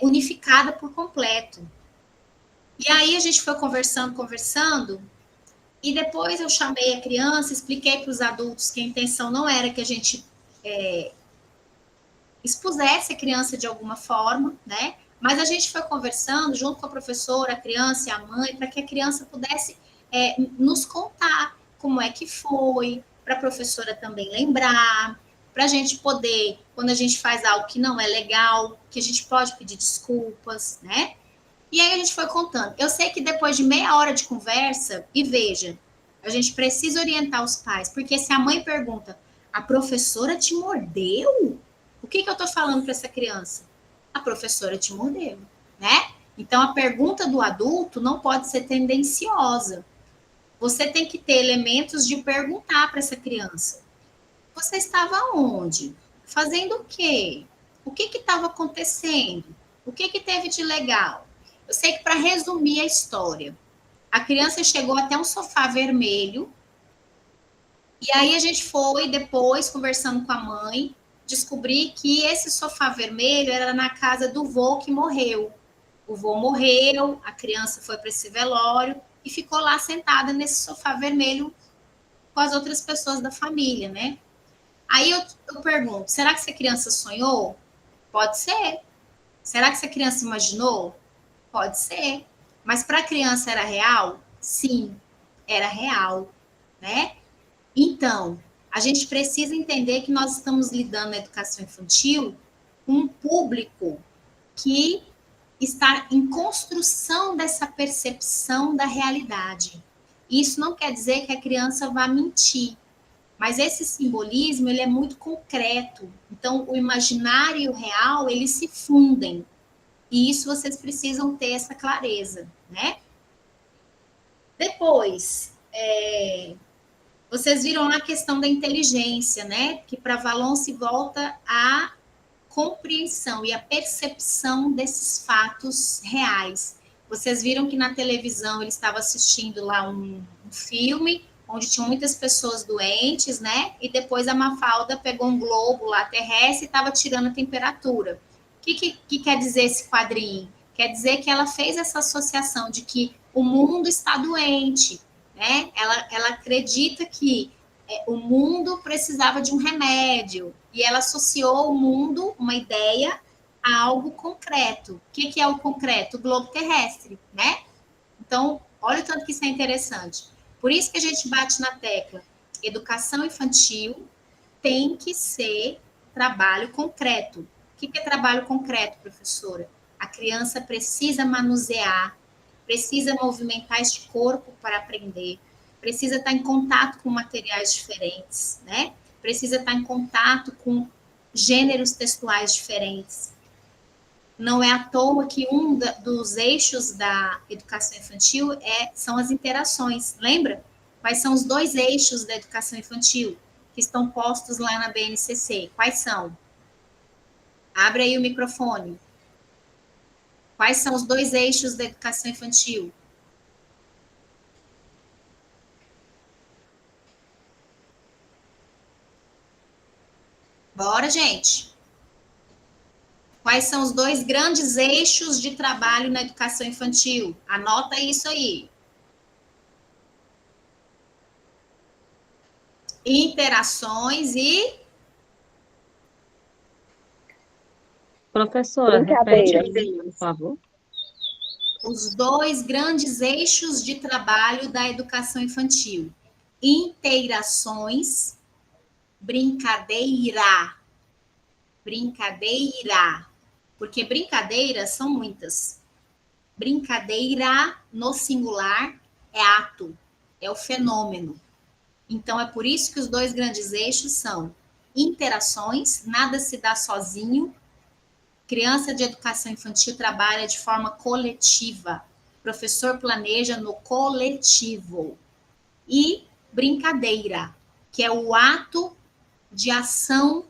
unificada por completo. E aí a gente foi conversando, e depois eu chamei a criança, expliquei para os adultos que a intenção não era que a gente expusesse a criança de alguma forma, né? Mas a gente foi conversando junto com a professora, a criança e a mãe, para que a criança pudesse nos contar como é que foi, para a professora também lembrar, para a gente poder, quando a gente faz algo que não é legal, que a gente pode pedir desculpas, né? E aí a gente foi contando. Eu sei que depois de meia hora de conversa, e veja, a gente precisa orientar os pais, porque se a mãe pergunta, a professora te mordeu? O que eu estou falando para essa criança? A professora te mordeu, né? Então a pergunta do adulto não pode ser tendenciosa. Você tem que ter elementos de perguntar para essa criança. Você estava onde? Fazendo o quê? O que estava acontecendo? O que teve de legal? Eu sei que, para resumir a história, a criança chegou até um sofá vermelho, e aí a gente foi, depois, conversando com a mãe, descobrir que esse sofá vermelho era na casa do vô que morreu. O vô morreu, a criança foi para esse velório e ficou lá sentada nesse sofá vermelho com as outras pessoas da família, né? Aí eu pergunto, será que essa criança sonhou? Pode ser. Será que essa criança imaginou? Pode ser. Mas para a criança era real? Sim, era real, né? Então, a gente precisa entender que nós estamos lidando na educação infantil com um público que está em construção dessa percepção da realidade. Isso não quer dizer que a criança vá mentir, mas esse simbolismo, ele é muito concreto. Então, o imaginário e o real, eles se fundem. E isso vocês precisam ter essa clareza, né? Depois, vocês viram a questão da inteligência, né? Que para Valon se volta à compreensão e à percepção desses fatos reais. Vocês viram que na televisão ele estava assistindo lá um filme onde tinham muitas pessoas doentes, né? E depois a Mafalda pegou um globo lá terrestre e estava tirando a temperatura. O que quer dizer esse quadrinho? Quer dizer que ela fez essa associação de que o mundo está doente, né? Ela acredita que o mundo precisava de um remédio e ela associou o mundo, uma ideia, a algo concreto. O que é o concreto? O globo terrestre, né? Então, olha o tanto que isso é interessante. Por isso que a gente bate na tecla. Educação infantil tem que ser trabalho concreto. O que é trabalho concreto, professora? A criança precisa manusear, precisa movimentar este corpo para aprender, precisa estar em contato com materiais diferentes, né? Precisa estar em contato com gêneros textuais diferentes. Não é à toa que um dos eixos da educação infantil são as interações. Lembra? Quais são os 2 eixos da educação infantil que estão postos lá na BNCC? Quais são? Abre aí o microfone. Quais são os 2 eixos da educação infantil? Bora, gente. Quais são os 2 grandes eixos de trabalho na educação infantil? Anota isso aí. Interações e... Professora, repete, por favor. Os 2 grandes eixos de trabalho da educação infantil. Interações, brincadeira. Brincadeira. Porque brincadeiras são muitas. Brincadeira, no singular, é ato, é o fenômeno. Então, é por isso que os 2 grandes eixos são interações, nada se dá sozinho. Criança de educação infantil trabalha de forma coletiva. O professor planeja no coletivo. E brincadeira, que é o ato de ação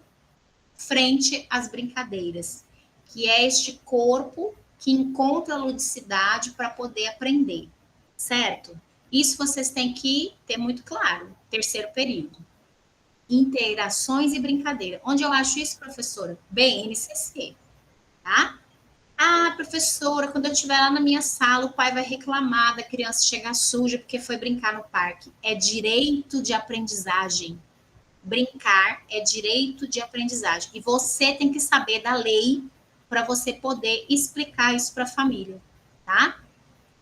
frente às brincadeiras, que é este corpo que encontra a ludicidade para poder aprender, certo? Isso vocês têm que ter muito claro. 3º período. Interações e brincadeira. Onde eu acho isso, professora? BNCC, tá? Ah, professora, quando eu estiver lá na minha sala, o pai vai reclamar da criança chegar suja porque foi brincar no parque. É direito de aprendizagem. Brincar é direito de aprendizagem. E você tem que saber da lei para você poder explicar isso para a família, tá?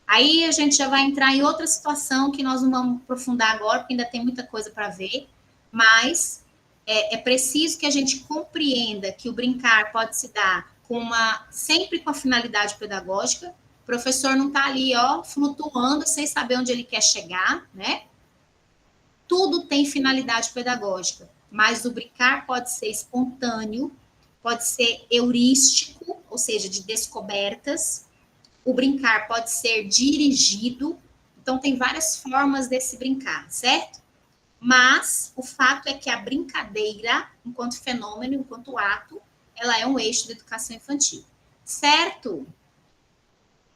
Aí a gente já vai entrar em outra situação que nós não vamos aprofundar agora, porque ainda tem muita coisa para ver, mas é preciso que a gente compreenda que o brincar pode se dar sempre com a finalidade pedagógica. O professor não está ali, ó, flutuando sem saber onde ele quer chegar, né? Tudo tem finalidade pedagógica, mas o brincar pode ser espontâneo, pode ser heurístico, ou seja, de descobertas. O brincar pode ser dirigido. Então, tem várias formas desse brincar, certo? Mas o fato é que a brincadeira, enquanto fenômeno, enquanto ato, ela é um eixo da educação infantil, certo?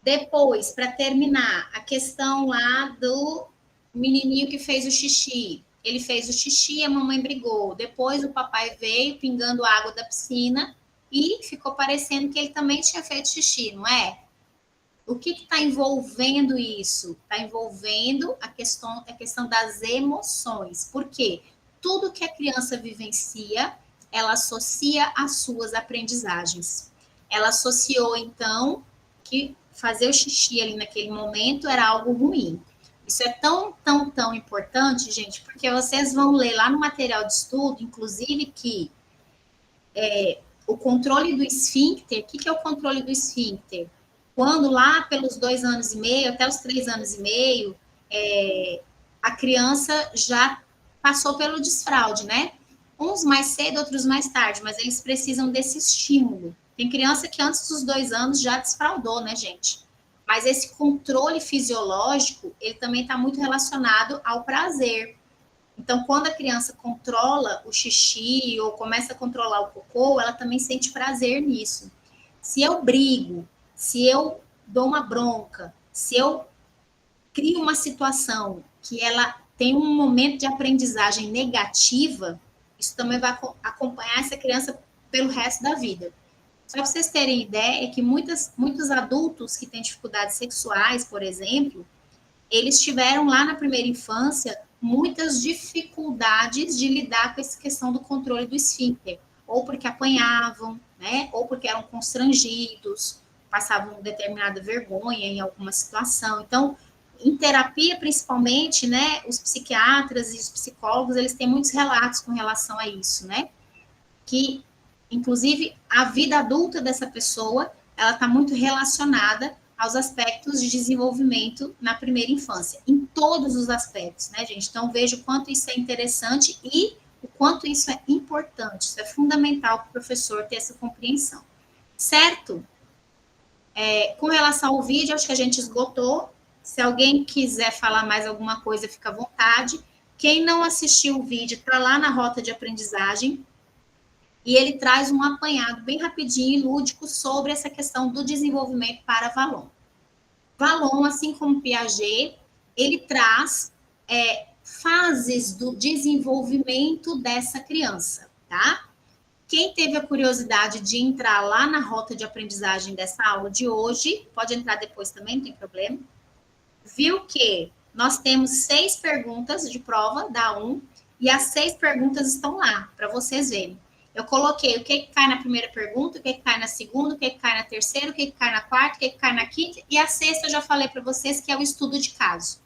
Depois, para terminar, a questão lá do menininho que fez o xixi. Ele fez o xixi, a mamãe brigou. Depois o papai veio pingando água da piscina e ficou parecendo que ele também tinha feito xixi, não é? O que está envolvendo isso? Está envolvendo a questão das emoções. Por quê? Tudo que a criança vivencia, ela associa às suas aprendizagens. Ela associou, então, que fazer o xixi ali naquele momento era algo ruim. Isso é tão importante, gente, porque vocês vão ler lá no material de estudo, inclusive, que o controle do esfíncter, o que é o controle do esfíncter? Quando lá pelos 2 anos e meio, até os 3 anos e meio, a criança já passou pelo desfraude, né? Uns mais cedo, outros mais tarde, mas eles precisam desse estímulo. Tem criança que antes dos 2 anos já desfraudou, né, gente? Mas esse controle fisiológico, ele também está muito relacionado ao prazer. Então, quando a criança controla o xixi ou começa a controlar o cocô, ela também sente prazer nisso. Se eu brigo, se eu dou uma bronca, se eu crio uma situação que ela tem um momento de aprendizagem negativa, isso também vai acompanhar essa criança pelo resto da vida. Só para vocês terem ideia, é que muitos adultos que têm dificuldades sexuais, por exemplo, eles tiveram lá na primeira infância muitas dificuldades de lidar com essa questão do controle do esfíncter, ou porque apanhavam, né, ou porque eram constrangidos, passavam determinada vergonha em alguma situação. Então, em terapia, principalmente, né, os psiquiatras e os psicólogos, eles têm muitos relatos com relação a isso, né, que, inclusive, a vida adulta dessa pessoa, ela está muito relacionada aos aspectos de desenvolvimento na primeira infância, em todos os aspectos, né, gente? Então, veja o quanto isso é interessante e o quanto isso é importante, isso é fundamental para o professor ter essa compreensão, certo? Com relação ao vídeo, acho que a gente esgotou. Se alguém quiser falar mais alguma coisa, fica à vontade. Quem não assistiu o vídeo, está lá na rota de aprendizagem, e ele traz um apanhado bem rapidinho e lúdico sobre essa questão do desenvolvimento para Vallon. Vallon, assim como Piaget, ele traz fases do desenvolvimento dessa criança, tá? Quem teve a curiosidade de entrar lá na rota de aprendizagem dessa aula de hoje, pode entrar depois também, não tem problema, viu que nós temos 6 perguntas de prova da 1, e as 6 perguntas estão lá, para vocês verem. Eu coloquei o que cai na primeira pergunta, o que cai na segunda, o que cai na terceira, o que cai na quarta, o que cai na quinta, e a 6ª eu já falei para vocês que é o estudo de caso.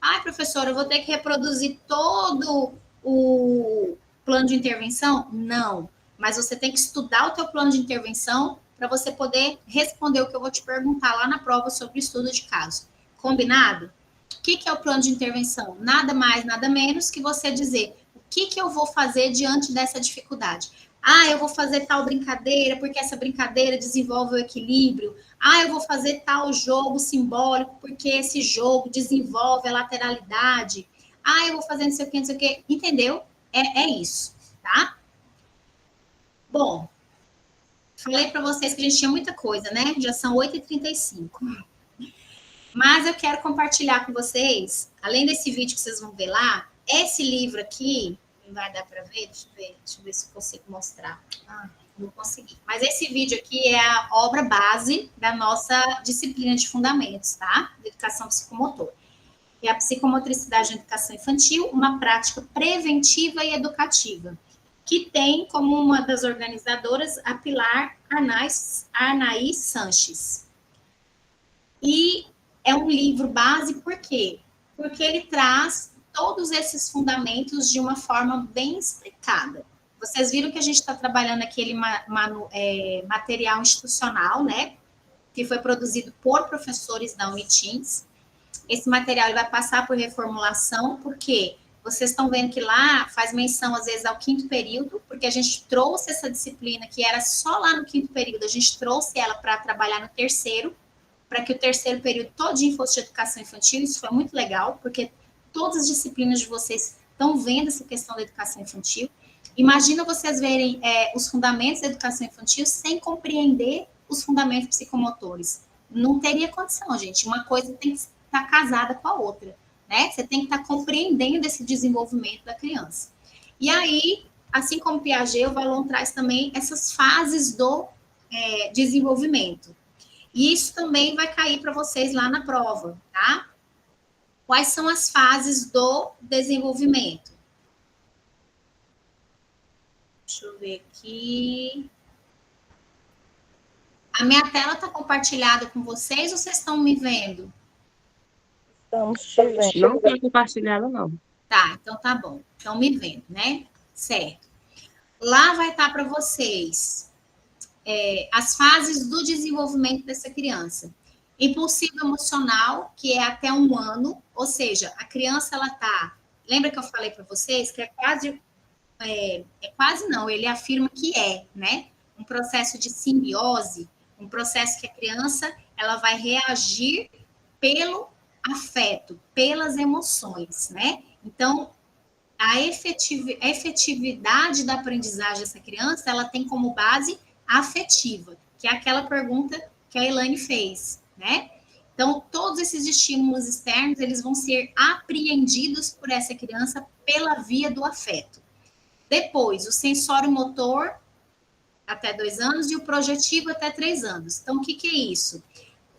Ai, professora, eu vou ter que reproduzir todo o plano de intervenção? Não, mas você tem que estudar o teu plano de intervenção para você poder responder o que eu vou te perguntar lá na prova sobre o estudo de caso. Combinado? O que é o plano de intervenção? Nada mais, nada menos que você dizer o que eu vou fazer diante dessa dificuldade. Ah, eu vou fazer tal brincadeira, porque essa brincadeira desenvolve o equilíbrio. Ah, eu vou fazer tal jogo simbólico, porque esse jogo desenvolve a lateralidade. Ah, eu vou fazer não sei o que. Entendeu? É isso, tá? Bom, falei para vocês que a gente tinha muita coisa, né? Já são 8h35. Mas eu quero compartilhar com vocês, além desse vídeo que vocês vão ver lá, esse livro aqui, não vai dar para ver? Deixa eu ver se eu consigo mostrar. Não consegui. Mas esse vídeo aqui é a obra base da nossa disciplina de fundamentos, tá? De educação psicomotora. que é a psicomotricidade na educação infantil, uma prática preventiva e educativa, que tem como uma das organizadoras a Pilar Arnaiz Sanches. E é um livro base, por quê? Porque ele traz todos esses fundamentos de uma forma bem explicada. Vocês viram que a gente está trabalhando aquele material institucional, né? Que foi produzido por professores da Unitins. Esse material ele vai passar por reformulação, porque vocês estão vendo que lá faz menção, às vezes, ao 5º período, porque a gente trouxe essa disciplina que era só lá no 5º período, a gente trouxe ela para trabalhar no 3º, para que o 3º período todinho fosse de educação infantil. Isso foi muito legal, porque todas as disciplinas de vocês estão vendo essa questão da educação infantil. Imagina vocês verem os fundamentos da educação infantil sem compreender os fundamentos psicomotores. Não teria condição, gente. Uma coisa tem que estar casada com a outra, né? Você tem que estar compreendendo esse desenvolvimento da criança. E aí, assim como Piaget, o Vallon traz também essas fases do desenvolvimento. E isso também vai cair para vocês lá na prova, tá? Quais são as fases do desenvolvimento? Deixa eu ver aqui. A minha tela está compartilhada com vocês ou vocês estão me vendo? Estamos te vendo. Não está compartilhado, não. Tá, então tá bom. Estão me vendo, né? Certo. Lá vai estar para vocês as fases do desenvolvimento dessa criança. Impulsivo emocional, que é até 1 ano, ou seja, a criança, ela tá... Lembra que eu falei para vocês que quase não, ele afirma que né? Um processo de simbiose, um processo que a criança, ela vai reagir pelo afeto, pelas emoções, né? Então, a efetividade da aprendizagem dessa criança, ela tem como base afetiva, que é aquela pergunta que a Elaine fez, né? Então, todos esses estímulos externos, eles vão ser apreendidos por essa criança pela via do afeto. Depois, o sensório motor até 2 anos e o projetivo até 3 anos. Então, o que é isso?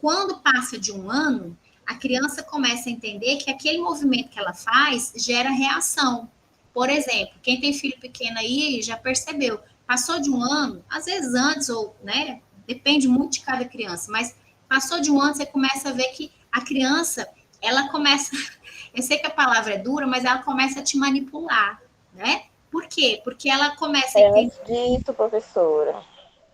Quando passa de 1 ano, a criança começa a entender que aquele movimento que ela faz gera reação. Por exemplo, quem tem filho pequeno aí já percebeu, passou de 1 ano, às vezes antes, ou, né, depende muito de cada criança, mas passou de 1 ano, você começa a ver que a criança, ela começa, eu sei que a palavra é dura, mas ela começa a te manipular, né? Por quê? Porque ela começa a entender... disso, professora.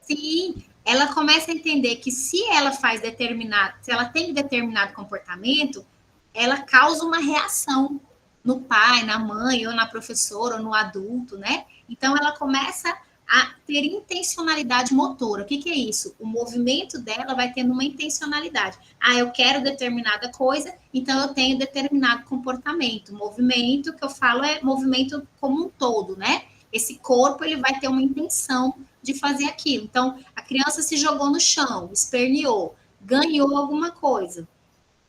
Sim, ela começa a entender que se ela se ela tem determinado comportamento, ela causa uma reação no pai, na mãe, ou na professora, ou no adulto, né? Então, ela começa a ter intencionalidade motora. O que é isso? O movimento dela vai tendo uma intencionalidade. Eu quero determinada coisa, então eu tenho determinado comportamento. Movimento, que eu falo, é movimento como um todo, né? Esse corpo, ele vai ter uma intenção de fazer aquilo. Então, a criança se jogou no chão, esperneou, ganhou alguma coisa.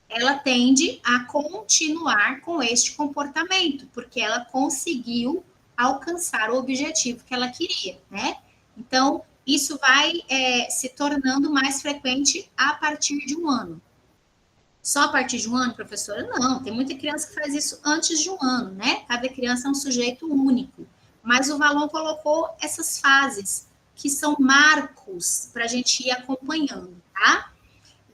Ela tende a continuar com este comportamento, porque ela conseguiu alcançar o objetivo que ela queria, né? Então, isso vai se tornando mais frequente a partir de 1 ano. Só a partir de 1 ano, professora? Não, tem muita criança que faz isso antes de 1 ano, né? Cada criança é um sujeito único. Mas o Vallon colocou essas fases, que são marcos para a gente ir acompanhando, tá?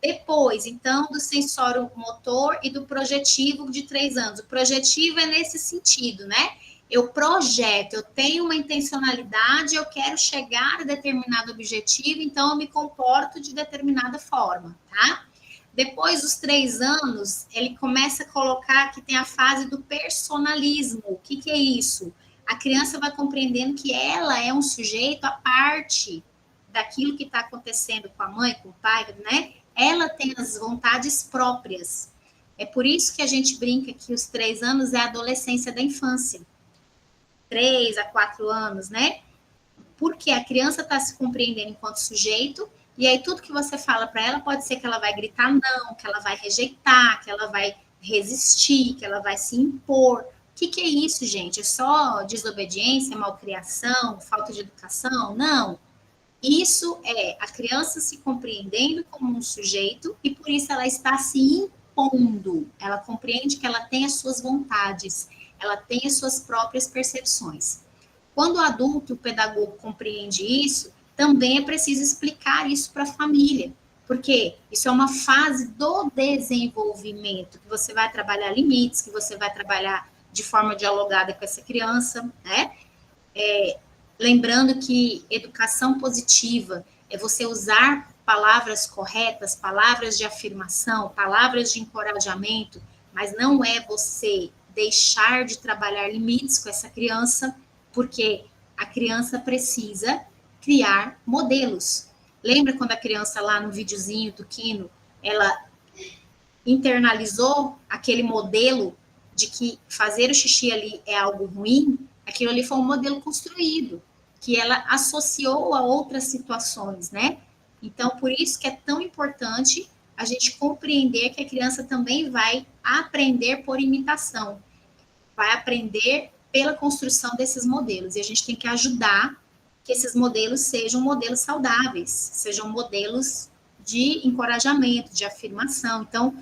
Depois, então, do sensório motor e do projetivo de 3 anos. O projetivo é nesse sentido, né? Eu projeto, eu tenho uma intencionalidade, eu quero chegar a determinado objetivo, então eu me comporto de determinada forma, tá? Depois dos 3 anos, ele começa a colocar que tem a fase do personalismo. O que é isso? A criança vai compreendendo que ela é um sujeito à parte daquilo que está acontecendo com a mãe, com o pai, né? Ela tem as vontades próprias. É por isso que a gente brinca que os 3 anos é a adolescência da infância. 3 a 4 anos, né? Porque a criança está se compreendendo enquanto sujeito, e aí tudo que você fala para ela pode ser que ela vai gritar não, que ela vai rejeitar, que ela vai resistir, que ela vai se impor. O que é isso, gente? É só desobediência, malcriação, falta de educação? Não. Isso é a criança se compreendendo como um sujeito, e por isso ela está se impondo, ela compreende que ela tem as suas vontades, ela tem as suas próprias percepções. Quando o adulto, o pedagogo, compreende isso, também é preciso explicar isso para a família, porque isso é uma fase do desenvolvimento, que você vai trabalhar limites, que você vai trabalhar de forma dialogada com essa criança, né? Lembrando que educação positiva é você usar palavras corretas, palavras de afirmação, palavras de encorajamento, mas não é você deixar de trabalhar limites com essa criança, porque a criança precisa criar modelos. Lembra quando a criança lá no videozinho do Kino, ela internalizou aquele modelo de que fazer o xixi ali é algo ruim? Aquilo ali foi um modelo construído, que ela associou a outras situações, né? Então, por isso que é tão importante a gente compreender que a criança também vai aprender por imitação, vai aprender pela construção desses modelos, e a gente tem que ajudar que esses modelos sejam modelos saudáveis, sejam modelos de encorajamento, de afirmação. Então,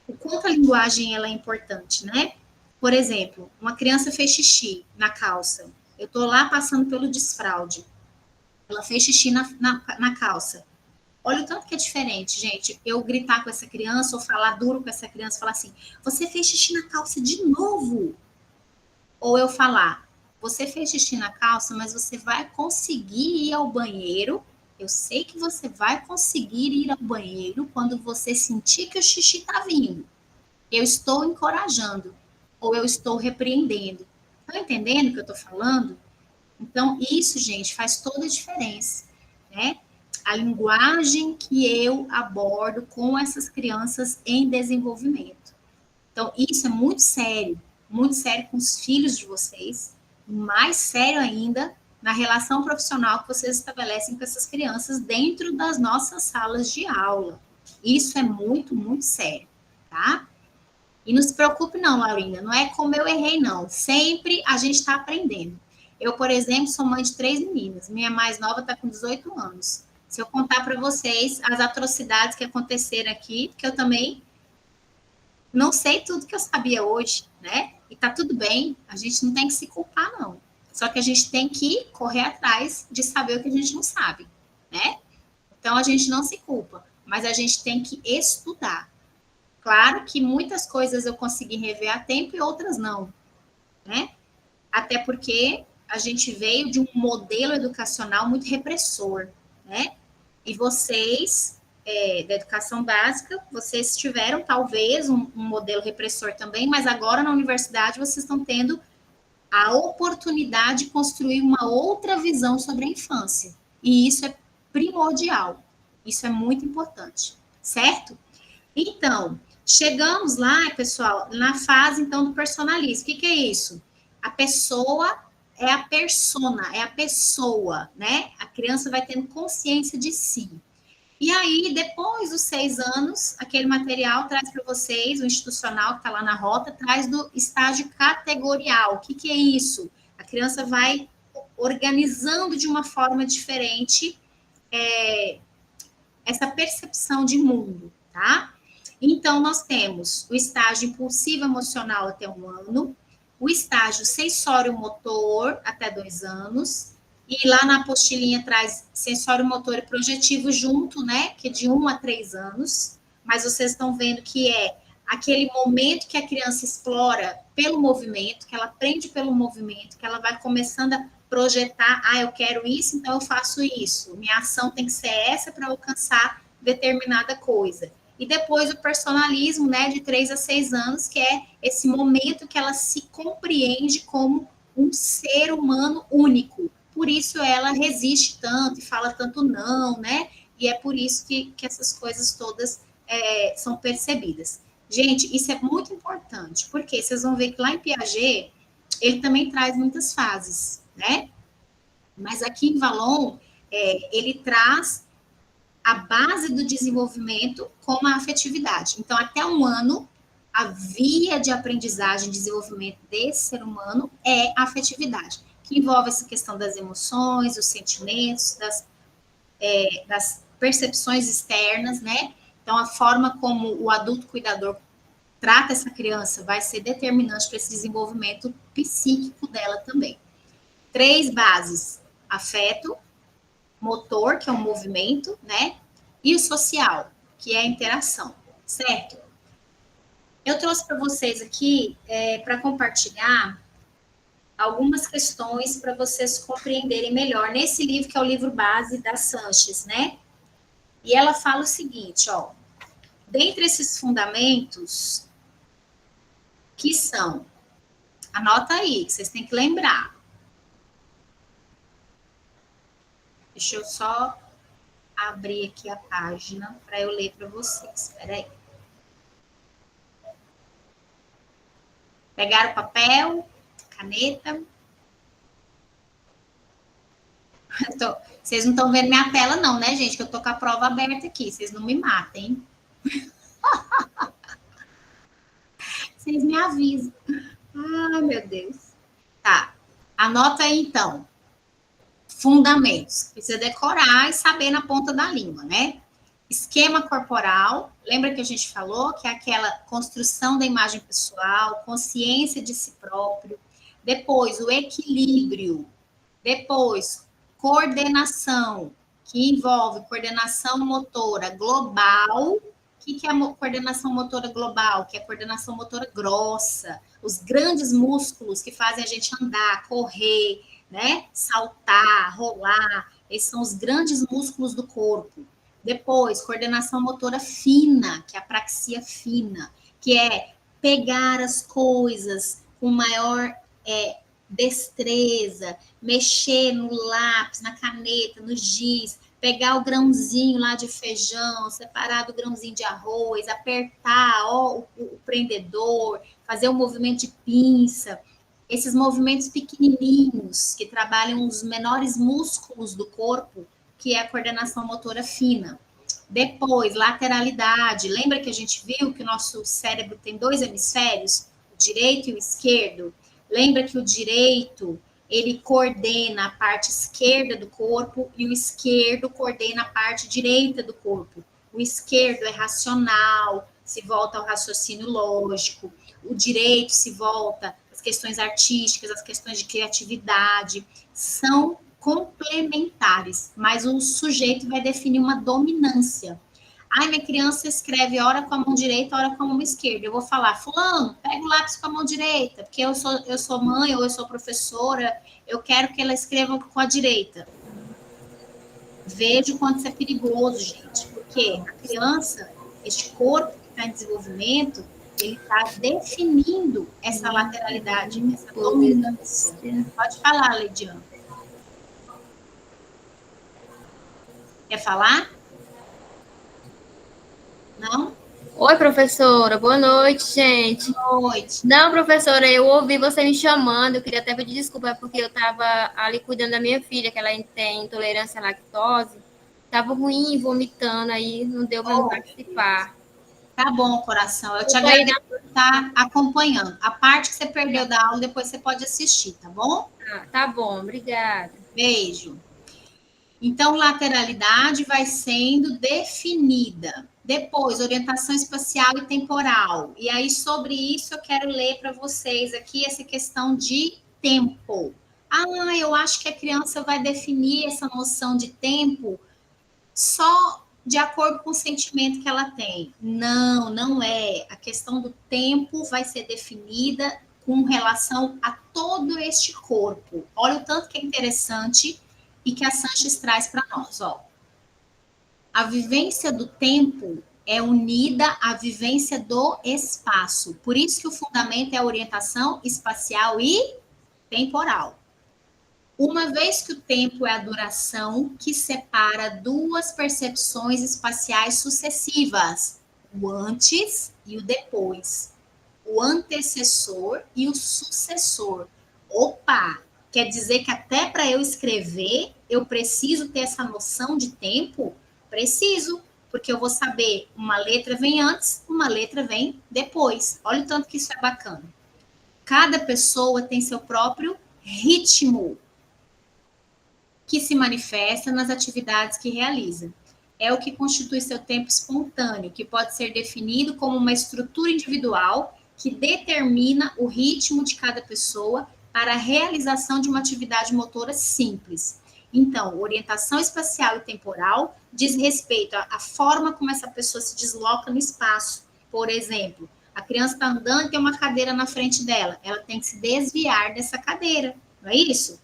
o quanto a linguagem ela é importante, né? Por exemplo, uma criança fez xixi na calça, eu tô lá passando pelo desfraude, ela fez xixi na calça. Olha o tanto que é diferente, gente, eu gritar com essa criança ou falar duro com essa criança, falar assim, você fez xixi na calça de novo. Ou eu falar, você fez xixi na calça, mas você vai conseguir ir ao banheiro. Eu sei que você vai conseguir ir ao banheiro quando você sentir que o xixi está vindo. Eu estou encorajando, ou eu estou repreendendo. Estão entendendo o que eu estou falando? Então, isso, gente, faz toda a diferença, né? A linguagem que eu abordo com essas crianças em desenvolvimento. Então, isso é muito sério com os filhos de vocês, mais sério ainda na relação profissional que vocês estabelecem com essas crianças dentro das nossas salas de aula. Isso é muito, muito sério, tá? E não se preocupe não, Laurinda, não é como eu errei não, sempre a gente está aprendendo. Eu, por exemplo, sou mãe de 3 meninas, minha mais nova está com 18 anos. Se eu contar para vocês as atrocidades que aconteceram aqui, porque eu também não sei tudo que eu sabia hoje, né? E tá tudo bem, a gente não tem que se culpar, não. Só que a gente tem que correr atrás de saber o que a gente não sabe, né? Então, a gente não se culpa, mas a gente tem que estudar. Claro que muitas coisas eu consegui rever a tempo e outras não, né? Até porque a gente veio de um modelo educacional muito repressor, né? E vocês, da educação básica, vocês tiveram talvez um modelo repressor também, mas agora na universidade vocês estão tendo a oportunidade de construir uma outra visão sobre a infância. E isso é primordial, isso é muito importante, certo? Então, chegamos lá, pessoal, na fase, então, do personalismo. O que é isso? A pessoa é a persona, é a pessoa, né? A criança vai tendo consciência de si. E aí, depois dos 6 anos, aquele material traz para vocês, o institucional que está lá na rota, traz do estágio categorial. O que é isso? A criança vai organizando de uma forma diferente essa percepção de mundo, tá? Então, nós temos o estágio impulsivo emocional até 1 ano, o estágio sensório-motor até 2 anos, e lá na apostilinha traz sensório-motor e projetivo junto, né, que é de 1 a 3 anos, mas vocês estão vendo que é aquele momento que a criança explora pelo movimento, que ela aprende pelo movimento, que ela vai começando a projetar, eu quero isso, então eu faço isso, minha ação tem que ser essa para alcançar determinada coisa. E depois o personalismo, né, de 3 a 6 anos, que é esse momento que ela se compreende como um ser humano único. Por isso ela resiste tanto e fala tanto não, né? E é por isso que essas coisas todas são percebidas. Gente, isso é muito importante, porque vocês vão ver que lá em Piaget, ele também traz muitas fases, né? Mas aqui em Vallon, ele traz a base do desenvolvimento como a afetividade. Então, até 1 ano, a via de aprendizagem e desenvolvimento desse ser humano é a afetividade, que envolve essa questão das emoções, dos sentimentos, das percepções externas, né? Então, a forma como o adulto cuidador trata essa criança vai ser determinante para esse desenvolvimento psíquico dela também. 3 bases: afeto, motor, que é o movimento, né? E o social, que é a interação, certo? Eu trouxe para vocês aqui, para compartilhar, algumas questões para vocês compreenderem melhor, nesse livro que é o livro base da Sanches, né? E ela fala o seguinte, ó, dentre esses fundamentos, que são, anota aí, que vocês têm que lembrar. Deixa eu só abrir aqui a página para eu ler para vocês. Espera aí. Pegaram papel, caneta. Vocês não estão vendo minha tela não, né, gente? Que eu tô com a prova aberta aqui. Vocês não me matem, hein? Vocês me avisam. Ah, meu Deus. Tá. Anota aí, então. Fundamentos. Precisa decorar e saber na ponta da língua, né? Esquema corporal. Lembra que a gente falou que é aquela construção da imagem pessoal, consciência de si próprio. Depois, o equilíbrio. Depois, coordenação, que envolve coordenação motora global. O que é a coordenação motora global? Que é a coordenação motora grossa. Os grandes músculos que fazem a gente andar, correr, né? Saltar, rolar. Esses são os grandes músculos do corpo. Depois, coordenação motora fina, que é a praxia fina, que é pegar as coisas com maior destreza, mexer no lápis, na caneta, no giz, pegar o grãozinho lá de feijão, separar do grãozinho de arroz, apertar o prendedor, fazer um movimento de pinça. Esses movimentos pequenininhos que trabalham os menores músculos do corpo, que é a coordenação motora fina. Depois, lateralidade. Lembra que a gente viu que o nosso cérebro tem 2 hemisférios, o direito e o esquerdo? Lembra que o direito, ele coordena a parte esquerda do corpo e o esquerdo coordena a parte direita do corpo. O esquerdo é racional, se volta ao raciocínio lógico. O direito se volta às questões artísticas, às questões de criatividade. São complementares, mas o sujeito vai definir uma dominância. Ai, minha criança escreve ora com a mão direita, ora com a mão esquerda. Eu vou falar, fulano, pega o lápis com a mão direita, porque eu sou mãe ou eu sou professora, eu quero que ela escreva com a direita. Veja o quanto isso é perigoso, gente, porque a criança, este corpo que está em desenvolvimento, ele está definindo essa lateralidade, essa dominância. Pode falar, Leidiana. Quer falar? Não? Oi, professora. Boa noite, gente. Boa noite. Não, professora, eu ouvi você me chamando. Eu queria até pedir desculpa, porque eu estava ali cuidando da minha filha, que ela tem intolerância à lactose. Estava ruim, vomitando, aí não deu para participar. Tá bom, coração. Eu te agradeço por estar acompanhando. A parte que você perdeu da aula, depois você pode assistir, tá bom? Tá bom, obrigada. Beijo. Então, lateralidade vai sendo definida. Depois, orientação espacial e temporal. E aí, sobre isso, eu quero ler para vocês aqui essa questão de tempo. Ah, eu acho que a criança vai definir essa noção de tempo só de acordo com o sentimento que ela tem. Não, não é. A questão do tempo vai ser definida com relação a todo este corpo. Olha o tanto que é interessante e que a Sanches traz para nós, ó. A vivência do tempo é unida à vivência do espaço. Por isso que o fundamento é a orientação espacial e temporal. Uma vez que o tempo é a duração que separa 2 percepções espaciais sucessivas, o antes e o depois, o antecessor e o sucessor. Opa! Quer dizer que até para eu escrever, eu preciso ter essa noção de tempo? Preciso, porque eu vou saber, uma letra vem antes, uma letra vem depois. Olha o tanto que isso é bacana. Cada pessoa tem seu próprio ritmo, que se manifesta nas atividades que realiza. é o que constitui seu tempo espontâneo, que pode ser definido como uma estrutura individual que determina o ritmo de cada pessoa para a realização de uma atividade motora simples. Então, orientação espacial e temporal diz respeito à forma como essa pessoa se desloca no espaço. Por exemplo, a criança está andando e tem uma cadeira na frente dela, ela tem que se desviar dessa cadeira, não é isso?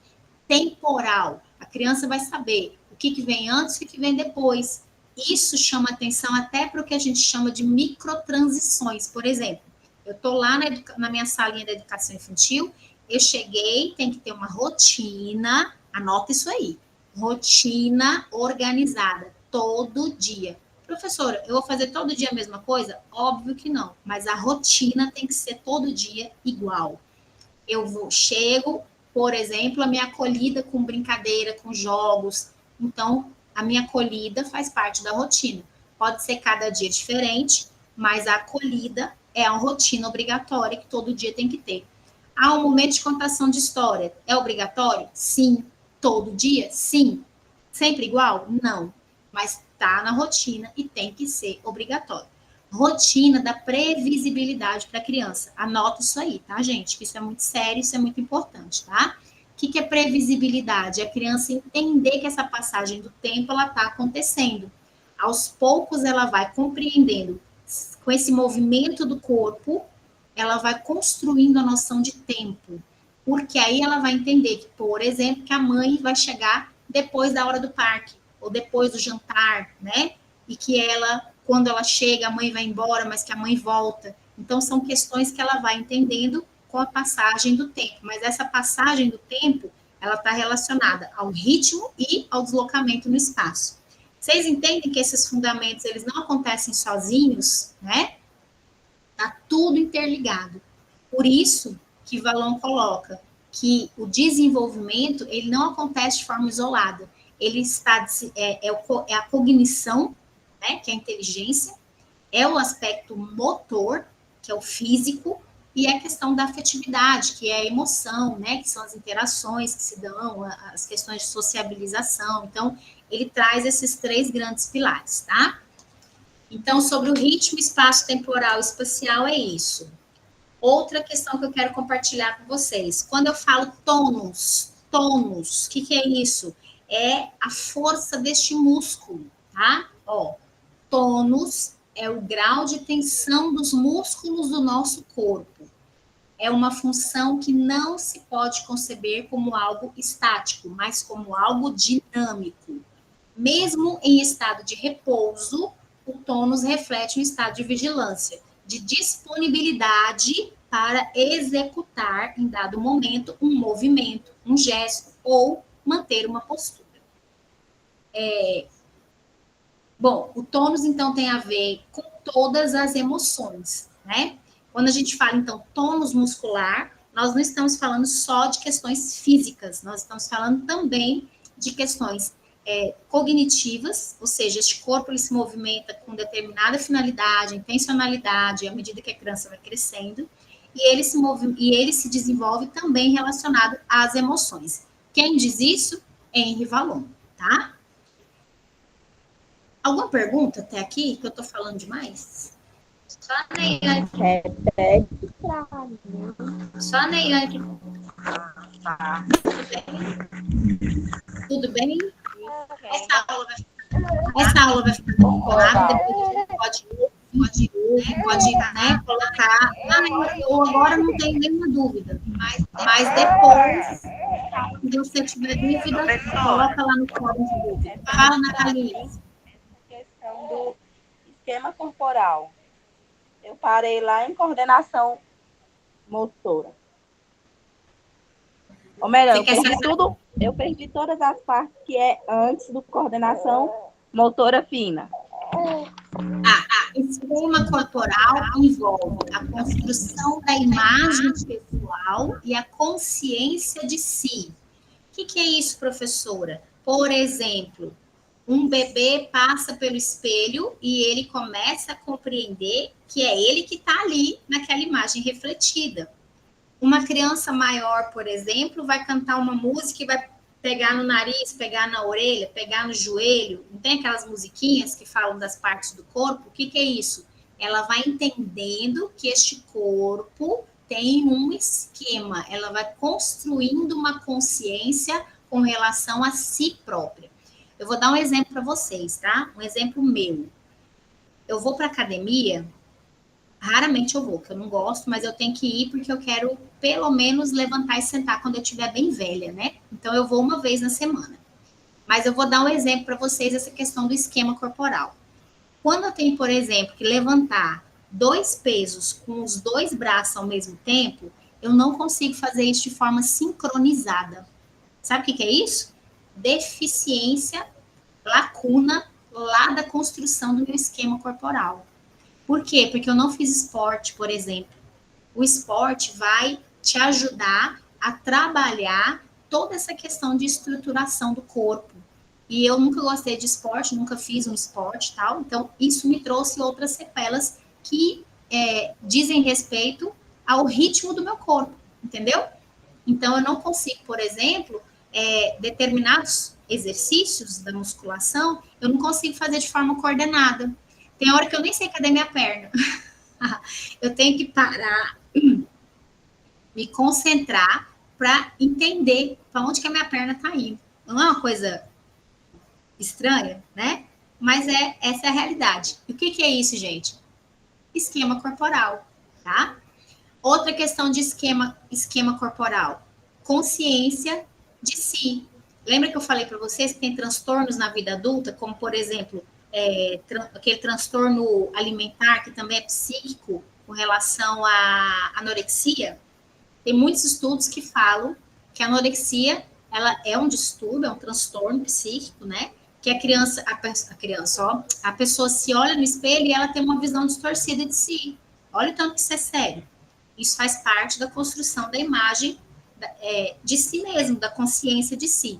Temporal, a criança vai saber o que vem antes e o que vem depois. Isso chama atenção até para o que a gente chama de microtransições. Por exemplo, eu estou lá na minha salinha da educação infantil, eu cheguei, tem que ter uma rotina, anota isso aí, rotina organizada, todo dia. Professora, eu vou fazer todo dia a mesma coisa? Óbvio que não, mas a rotina tem que ser todo dia igual. Chego, por exemplo, a minha acolhida com brincadeira, com jogos. Então, a minha acolhida faz parte da rotina. Pode ser cada dia diferente, mas a acolhida é uma rotina obrigatória que todo dia tem que ter. Há um momento de contação de história. É obrigatório? Sim. Todo dia? Sim. Sempre igual? Não. Mas está na rotina e tem que ser obrigatório. Rotina da previsibilidade para a criança. Anota isso aí, tá, gente? Que isso é muito sério, isso é muito importante, tá? O que é previsibilidade? É a criança entender que essa passagem do tempo ela está acontecendo. Aos poucos ela vai compreendendo, com esse movimento do corpo, ela vai construindo a noção de tempo. Porque aí ela vai entender que, por exemplo, que a mãe vai chegar depois da hora do parque, ou depois do jantar, né? E que ela, quando ela chega, a mãe vai embora, mas que a mãe volta. Então, são questões que ela vai entendendo com a passagem do tempo. Mas essa passagem do tempo, ela está relacionada ao ritmo e ao deslocamento no espaço. Vocês entendem que esses fundamentos, eles não acontecem sozinhos, né? Está tudo interligado. Por isso que Valon coloca que o desenvolvimento, ele não acontece de forma isolada. Ele está, é a cognição, né, que é a inteligência, é o aspecto motor, que é o físico, e é a questão da afetividade, que é a emoção, né, que são as interações que se dão, as questões de sociabilização. Então, ele traz esses 3 grandes pilares, tá? Então, sobre o ritmo, espaço temporal e espacial é isso. Outra questão que eu quero compartilhar com vocês. Quando eu falo tônus, o que é isso? É a força deste músculo, tá? Ó, tônus é o grau de tensão dos músculos do nosso corpo. É uma função que não se pode conceber como algo estático, mas como algo dinâmico. Mesmo em estado de repouso, o tônus reflete um estado de vigilância, de disponibilidade para executar, em dado momento, um movimento, um gesto, ou manter uma postura. Bom, o tônus, então, tem a ver com todas as emoções, né? Quando a gente fala, então, tônus muscular, nós não estamos falando só de questões físicas, nós estamos falando também de questões cognitivas, ou seja, este corpo ele se movimenta com determinada finalidade, intencionalidade, à medida que a criança vai crescendo, e ele se desenvolve também relacionado às emoções. Quem diz isso? Henri Vallon, tá? Alguma pergunta até aqui, que eu tô falando demais? Só a Neiane. Só a Neiane. Tudo bem? Essa aula vai ficar controlada, depois a gente pode né, colocar. Eu agora não tenho nenhuma dúvida, mas depois, se você tiver dúvida, coloca lá no fórum de dúvida. Fala, Nathalie. Essa questão do esquema corporal. Eu parei lá em coordenação motora. Ou melhor, eu perdi todas as partes que é antes do coordenação motora fina. Esquema corporal envolve a construção da imagem pessoal e a consciência de si. O que é isso, professora? Por exemplo, um bebê passa pelo espelho e ele começa a compreender que é ele que está ali naquela imagem refletida. Uma criança maior, por exemplo, vai cantar uma música e vai pegar no nariz, pegar na orelha, pegar no joelho. Não tem aquelas musiquinhas que falam das partes do corpo? O que é isso? Ela vai entendendo que este corpo tem um esquema, ela vai construindo uma consciência com relação a si própria. Eu vou dar um exemplo para vocês, tá? Um exemplo meu. Eu vou para academia, raramente eu vou, porque eu não gosto, mas eu tenho que ir porque eu quero pelo menos levantar e sentar quando eu estiver bem velha, né? Então eu vou uma vez na semana. Mas eu vou dar um exemplo para vocês, essa questão do esquema corporal. Quando eu tenho, por exemplo, que levantar 2 pesos com os 2 braços ao mesmo tempo, eu não consigo fazer isso de forma sincronizada. Sabe o que é isso? Deficiência, lacuna lá da construção do meu esquema corporal. Por quê? Porque eu não fiz esporte, por exemplo. O esporte vai te ajudar a trabalhar toda essa questão de estruturação do corpo. E eu nunca gostei de esporte, nunca fiz um esporte, tal. Então, isso me trouxe outras sequelas que dizem respeito ao ritmo do meu corpo, entendeu? Então, eu não consigo, por exemplo, determinados exercícios da musculação, eu não consigo fazer de forma coordenada. Tem hora que eu nem sei cadê minha perna. Eu tenho que parar, me concentrar para entender para onde que a minha perna está indo. Não é uma coisa estranha, né? Mas essa é a realidade. E o que é isso, gente? Esquema corporal, tá? Outra questão de esquema corporal. Consciência de si. Lembra que eu falei para vocês que tem transtornos na vida adulta, como, por exemplo, aquele transtorno alimentar, que também é psíquico, com relação à anorexia? Tem muitos estudos que falam que a anorexia, ela é um distúrbio, é um transtorno psíquico, né? Que a pessoa se olha no espelho e ela tem uma visão distorcida de si. Olha o tanto que isso é sério. Isso faz parte da construção da imagem de si mesmo, da consciência de si.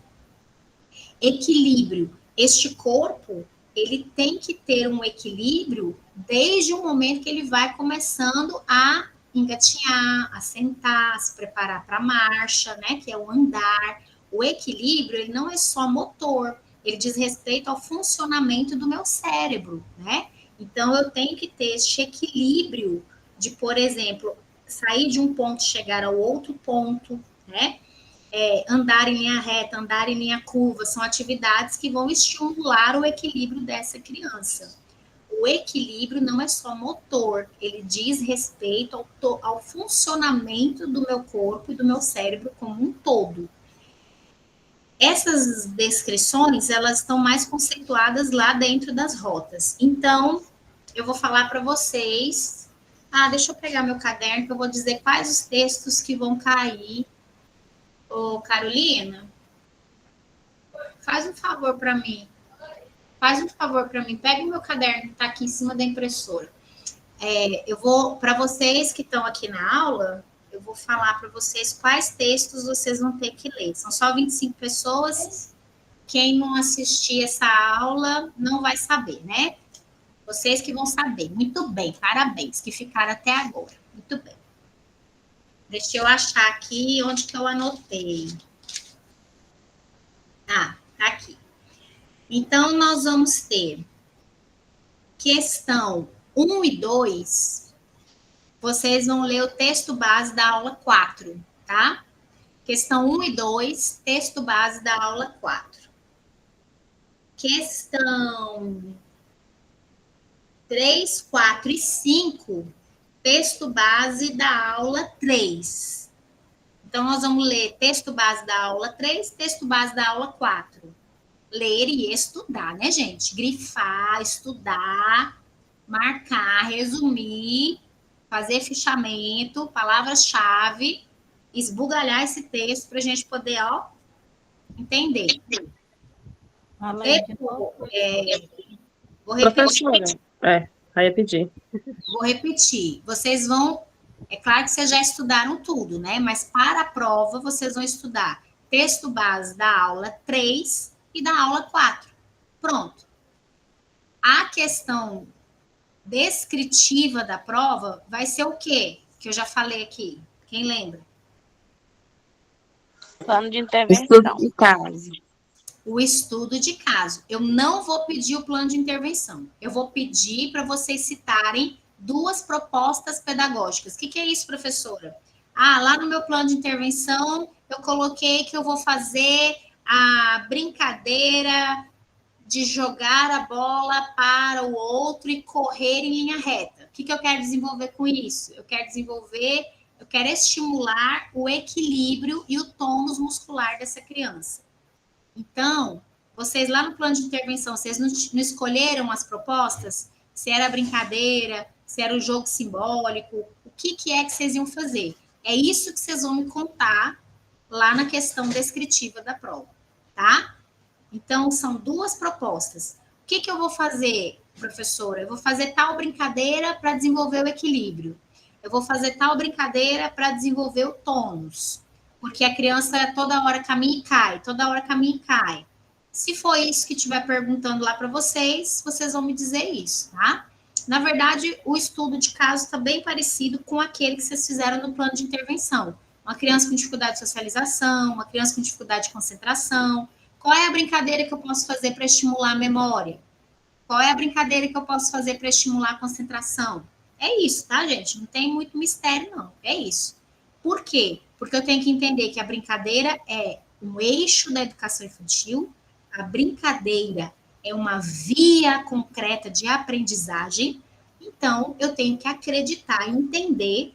Equilíbrio. Este corpo, ele tem que ter um equilíbrio desde o momento que ele vai começando a engatinhar, a sentar, a se preparar para a marcha, né, que é o andar. O equilíbrio, ele não é só motor, ele diz respeito ao funcionamento do meu cérebro, né? Então, eu tenho que ter este equilíbrio de, por exemplo, sair de um ponto e chegar ao outro ponto, né? Andar em linha reta, andar em linha curva, são atividades que vão estimular o equilíbrio dessa criança. O equilíbrio não é só motor, ele diz respeito ao funcionamento do meu corpo e do meu cérebro como um todo. Essas descrições, elas estão mais conceituadas lá dentro das rotas. Então, eu vou falar para vocês... deixa eu pegar meu caderno, que eu vou dizer quais os textos que vão cair. Ô, Carolina, faz um favor para mim. Pega o meu caderno que está aqui em cima da impressora. Eu vou, para vocês que estão aqui na aula, eu vou falar para vocês quais textos vocês vão ter que ler. São só 25 pessoas. Quem não assistir essa aula não vai saber, né? Vocês que vão saber. Muito bem, parabéns, que ficaram até agora. Muito bem. Deixa eu achar aqui onde que eu anotei. Tá aqui. Então, nós vamos ter questão 1 e 2. Vocês vão ler o texto base da aula 4, tá? Questão 1 e 2, texto base da aula 4. Questão 3, 4 e 5, texto base da aula 3. Então, nós vamos ler texto base da aula 3, texto base da aula 4. Ler e estudar, né, gente? Grifar, estudar, marcar, resumir, fazer fichamento, palavras-chave, esbugalhar esse texto para a gente poder, entender. Vou repetir. Professora, aí eu pedi. Vou repetir. Vocês vão... É claro que vocês já estudaram tudo, né? Mas para a prova, vocês vão estudar texto base da aula 3 e da aula 4. Pronto. A questão descritiva da prova vai ser o quê? Que eu já falei aqui. Quem lembra? Plano de Estudo intervenção. de caso. O estudo de caso. Eu não vou pedir o plano de intervenção. Eu vou pedir para vocês citarem 2 propostas pedagógicas. O que é isso, professora? Ah, lá no meu plano de intervenção, eu coloquei que eu vou fazer a brincadeira de jogar a bola para o outro e correr em linha reta. O que eu quero desenvolver com isso? Eu quero estimular o equilíbrio e o tônus muscular dessa criança. Então, vocês lá no plano de intervenção, vocês não escolheram as propostas? Se era brincadeira, se era o jogo simbólico, o que é que vocês iam fazer? É isso que vocês vão me contar lá na questão descritiva da prova, tá? Então, são 2 propostas. O que eu vou fazer, professora? Eu vou fazer tal brincadeira para desenvolver o equilíbrio. Eu vou fazer tal brincadeira para desenvolver o tônus. Porque a criança toda hora caminha e cai, toda hora caminha e cai. Se for isso que estiver perguntando lá para vocês, vocês vão me dizer isso, tá? Na verdade, o estudo de caso está bem parecido com aquele que vocês fizeram no plano de intervenção. Uma criança com dificuldade de socialização, uma criança com dificuldade de concentração. Qual é a brincadeira que eu posso fazer para estimular a memória? Qual é a brincadeira que eu posso fazer para estimular a concentração? É isso, tá, gente? Não tem muito mistério, não. É isso. Por quê? Porque eu tenho que entender que a brincadeira é um eixo da educação infantil, a brincadeira é uma via concreta de aprendizagem, então eu tenho que acreditar e entender,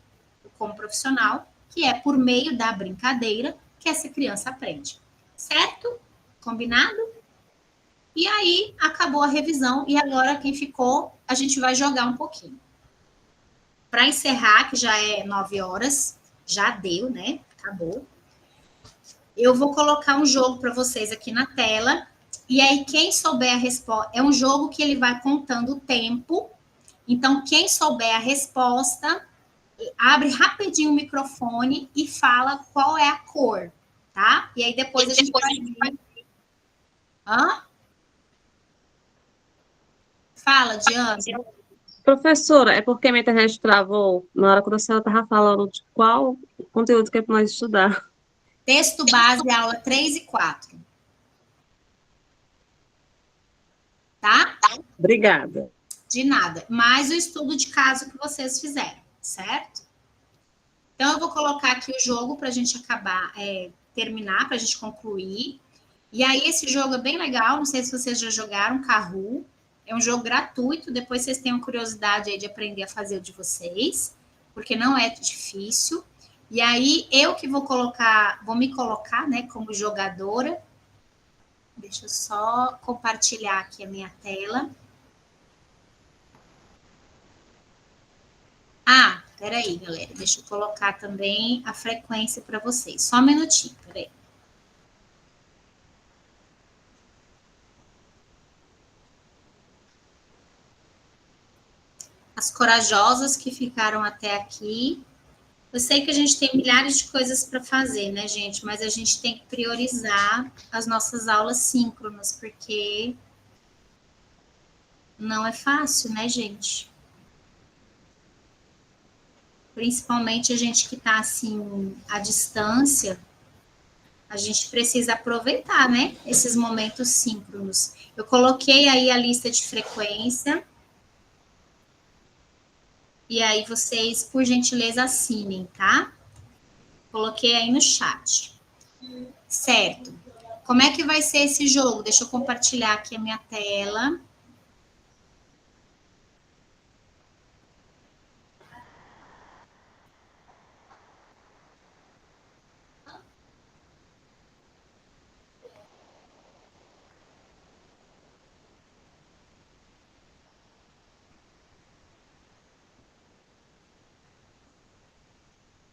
como profissional, que é por meio da brincadeira que essa criança aprende. Certo? Combinado? E aí, acabou a revisão, e agora quem ficou, a gente vai jogar um pouquinho. Para encerrar, que já é 9 horas, já deu, né? Acabou. Eu vou colocar um jogo para vocês aqui na tela, e aí quem souber a resposta, é um jogo que ele vai contando o tempo, então quem souber a resposta, abre rapidinho o microfone e fala qual é a cor, tá? E aí depois a gente vai... Hã? Fala, Diana. Professora, é porque minha internet travou na hora que a senhora estava falando de qual conteúdo que é para nós estudar. Texto base, aula 3 e 4. Tá? Obrigada. De nada. Mais o estudo de caso que vocês fizeram, certo? Então, eu vou colocar aqui o jogo para a gente acabar, terminar, para a gente concluir. E aí, esse jogo é bem legal. Não sei se vocês já jogaram Kahoot. É um jogo gratuito. Depois vocês tenham curiosidade aí de aprender a fazer o de vocês, porque não é difícil. E aí, eu que vou me colocar, né, como jogadora. Deixa eu só compartilhar aqui a minha tela. Ah, peraí, galera. Deixa eu colocar também a frequência para vocês. Só um minutinho, peraí. As corajosas que ficaram até aqui. Eu sei que a gente tem milhares de coisas para fazer, né, gente? Mas a gente tem que priorizar as nossas aulas síncronas, porque não é fácil, né, gente? Principalmente a gente que está, assim, à distância, a gente precisa aproveitar, né, esses momentos síncronos. Eu coloquei aí a lista de frequência. E aí vocês, por gentileza, assinem, tá? Coloquei aí no chat. Certo. Como é que vai ser esse jogo? Deixa eu compartilhar aqui a minha tela.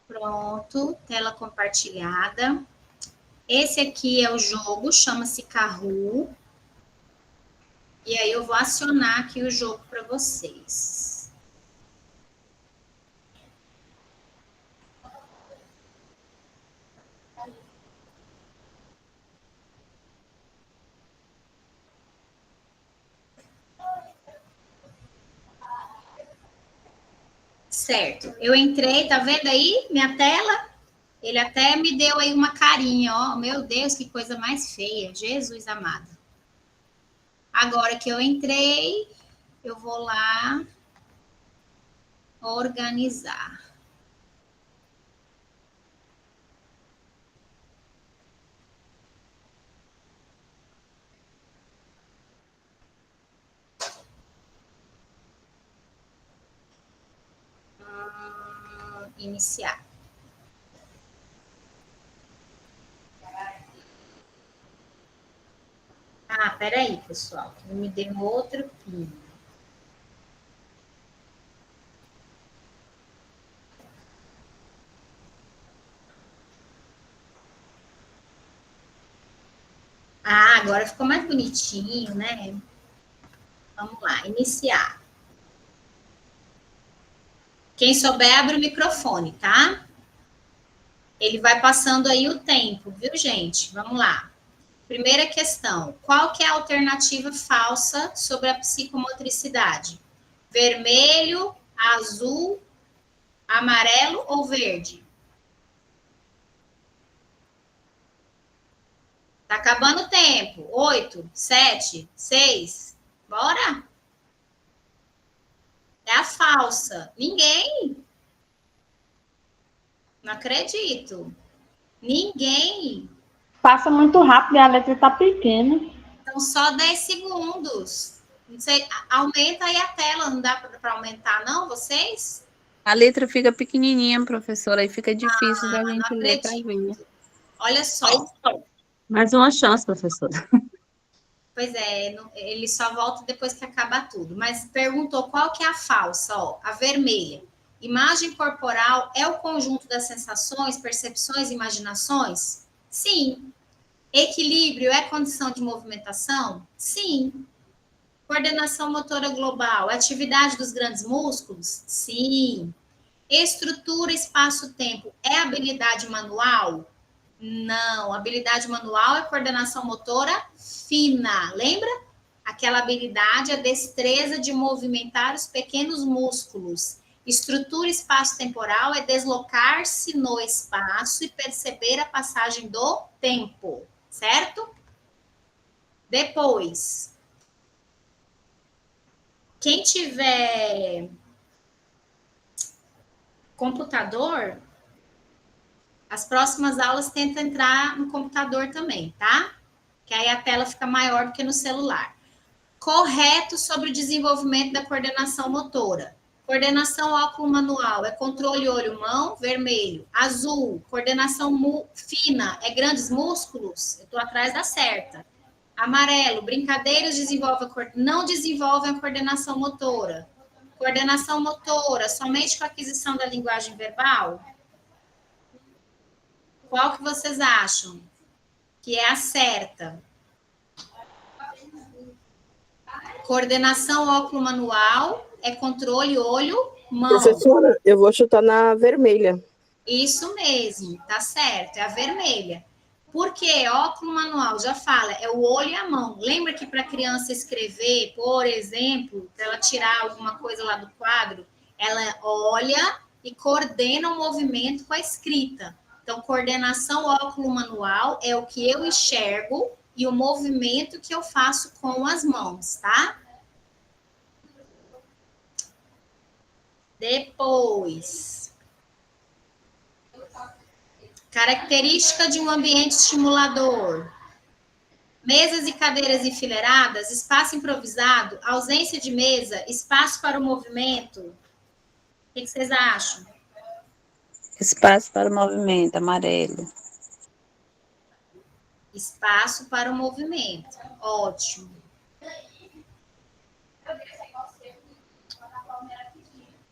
Pronto, tela compartilhada. Esse aqui é o jogo, chama-se Kahoot. E aí eu vou acionar aqui o jogo para vocês. Certo, eu entrei, tá vendo aí minha tela? Ele até me deu aí uma carinha, ó. Meu Deus, que coisa mais feia. Jesus amado. Agora que eu entrei, eu vou lá organizar. Iniciar. Ah, peraí, pessoal. Me deu outro pino. Ah, agora ficou mais bonitinho, né? Vamos lá, iniciar. Quem souber, abre o microfone, tá? Ele vai passando aí o tempo, viu, gente? Vamos lá. Primeira questão. Qual que é a alternativa falsa sobre a psicomotricidade? Vermelho, azul, amarelo ou verde? Tá acabando o tempo. 8, 7, 6. Bora? É a falsa. Ninguém. Não acredito. Ninguém. Passa muito rápido e a letra tá pequena. Então, só 10 segundos. Não sei, aumenta aí a tela. Não dá para aumentar, não, vocês? A letra fica pequenininha, professora, e fica difícil da Não gente ler para ver. acredito. Olha só. Mais uma chance, professora. Pois é, ele só volta depois que acabar tudo. Mas perguntou qual que é a falsa, ó, a vermelha. Imagem corporal é o conjunto das sensações, percepções e imaginações? Sim. Equilíbrio é condição de movimentação? Sim. Coordenação motora global, atividade dos grandes músculos? Sim. Estrutura espaço-tempo é habilidade manual? Não, habilidade manual é coordenação motora fina, lembra? Aquela habilidade, a destreza de movimentar os pequenos músculos. Estrutura espaço-temporal é deslocar-se no espaço e perceber a passagem do tempo, certo? Depois, quem tiver computador, as próximas aulas tenta entrar no computador também, tá? Que aí a tela fica maior do que no celular. Correto sobre o desenvolvimento da coordenação motora. Coordenação óculo manual é controle olho-mão, vermelho. Azul, coordenação fina é grandes músculos, eu estou atrás da certa. Amarelo, brincadeiras não desenvolvem a coordenação motora. Coordenação motora, somente com a aquisição da linguagem verbal? Qual que vocês acham que é a certa? Coordenação óculo manual é controle olho, mão. Professora, eu vou chutar na vermelha. Isso mesmo, tá certo, é a vermelha. Porque óculo manual, já fala, é o olho e a mão. Lembra que para a criança escrever, por exemplo, para ela tirar alguma coisa lá do quadro, ela olha e coordena o movimento com a escrita. Então, coordenação óculo manual é o que eu enxergo e o movimento que eu faço com as mãos, tá? Depois, característica de um ambiente estimulador. Mesas e cadeiras enfileiradas, espaço improvisado, ausência de mesa, espaço para o movimento. O que vocês acham? Espaço para o movimento, amarelo. Espaço para o movimento. Ótimo.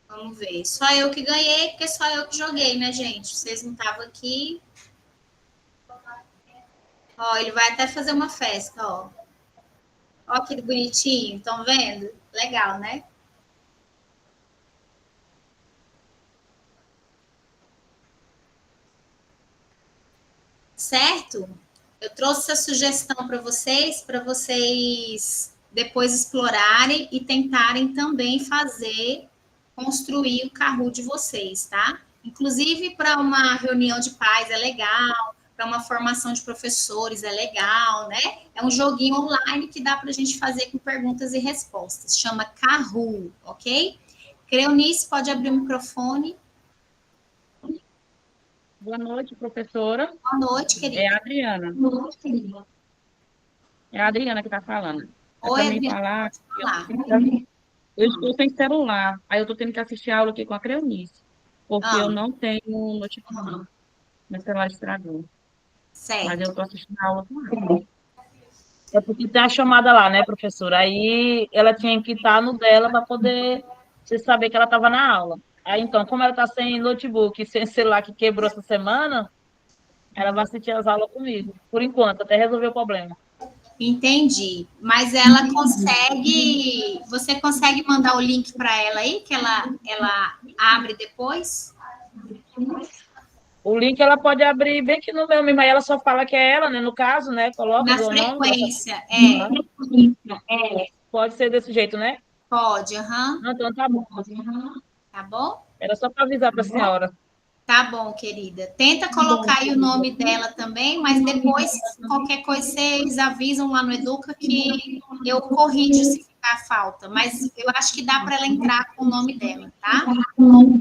Vamos ver. Só eu que ganhei, porque só eu que joguei, né, gente? Vocês não estavam aqui. Ó, ele vai até fazer uma festa, ó. Ó que bonitinho, estão vendo? Legal, né? Certo? Eu trouxe essa sugestão para vocês depois explorarem e tentarem também construir o Kahoot de vocês, tá? Inclusive, para uma reunião de pais é legal, para uma formação de professores é legal, né? É um joguinho online que dá para a gente fazer com perguntas e respostas. Chama Kahoot, ok? Cleonice, pode abrir o microfone. Boa noite, professora. Boa noite, É a querida. Adriana. É a Adriana que está falando. É Oi, para mim Adriana, falar pode que falar. eu estou sem celular. Aí eu estou tendo que assistir a aula aqui com a Cleonice, porque Ah, eu não tenho notebook. Meu celular estragou. Mas eu certo. estou assistindo a aula com ela. É porque tem a chamada lá, né, professora? Aí ela tinha que estar no dela para poder você saber que ela estava na aula. Aí então, como ela está sem notebook e sem celular que quebrou essa semana, ela vai assistir as aulas comigo, por enquanto, até resolver o problema. Entendi. Mas ela consegue. Você consegue mandar o link para ela aí, que ela abre depois? O link ela pode abrir bem que no meu mesmo, aí ela só fala que é ela, né? No caso, né? Coloca Na o nome dela. frequência, é. Pode ser desse jeito, né? Pode, aham. Não, então tá bom. Tá bom? Era só para avisar para a senhora. Tá bom, querida. Tenta colocar aí o nome dela também, mas depois, qualquer coisa, vocês avisam lá no Educa que eu corrijo se ficar falta. Mas eu acho que dá para ela entrar com o nome dela, tá? Tá bom.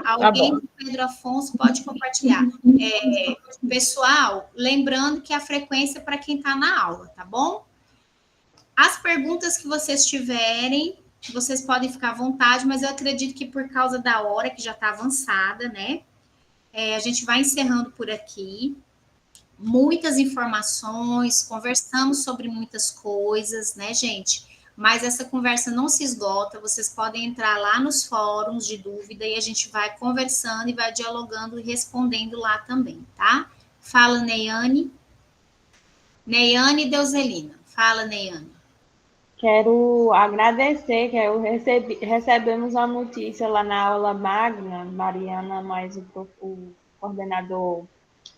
Alguém do Pedro Afonso pode compartilhar. Pessoal, lembrando que a frequência é para quem está na aula, tá bom? As perguntas que vocês tiverem, vocês podem ficar à vontade, mas eu acredito que por causa da hora, que já está avançada, né? A gente vai encerrando por aqui. Muitas informações, conversamos sobre muitas coisas, né, gente? Mas essa conversa não se esgota, vocês podem entrar lá nos fóruns de dúvida e a gente vai conversando e vai dialogando e respondendo lá também, tá? Fala, Neiane. Neiane e Deuselina. Fala, Neiane. Quero agradecer que recebemos a notícia lá na aula magna, Mariana, mais o coordenador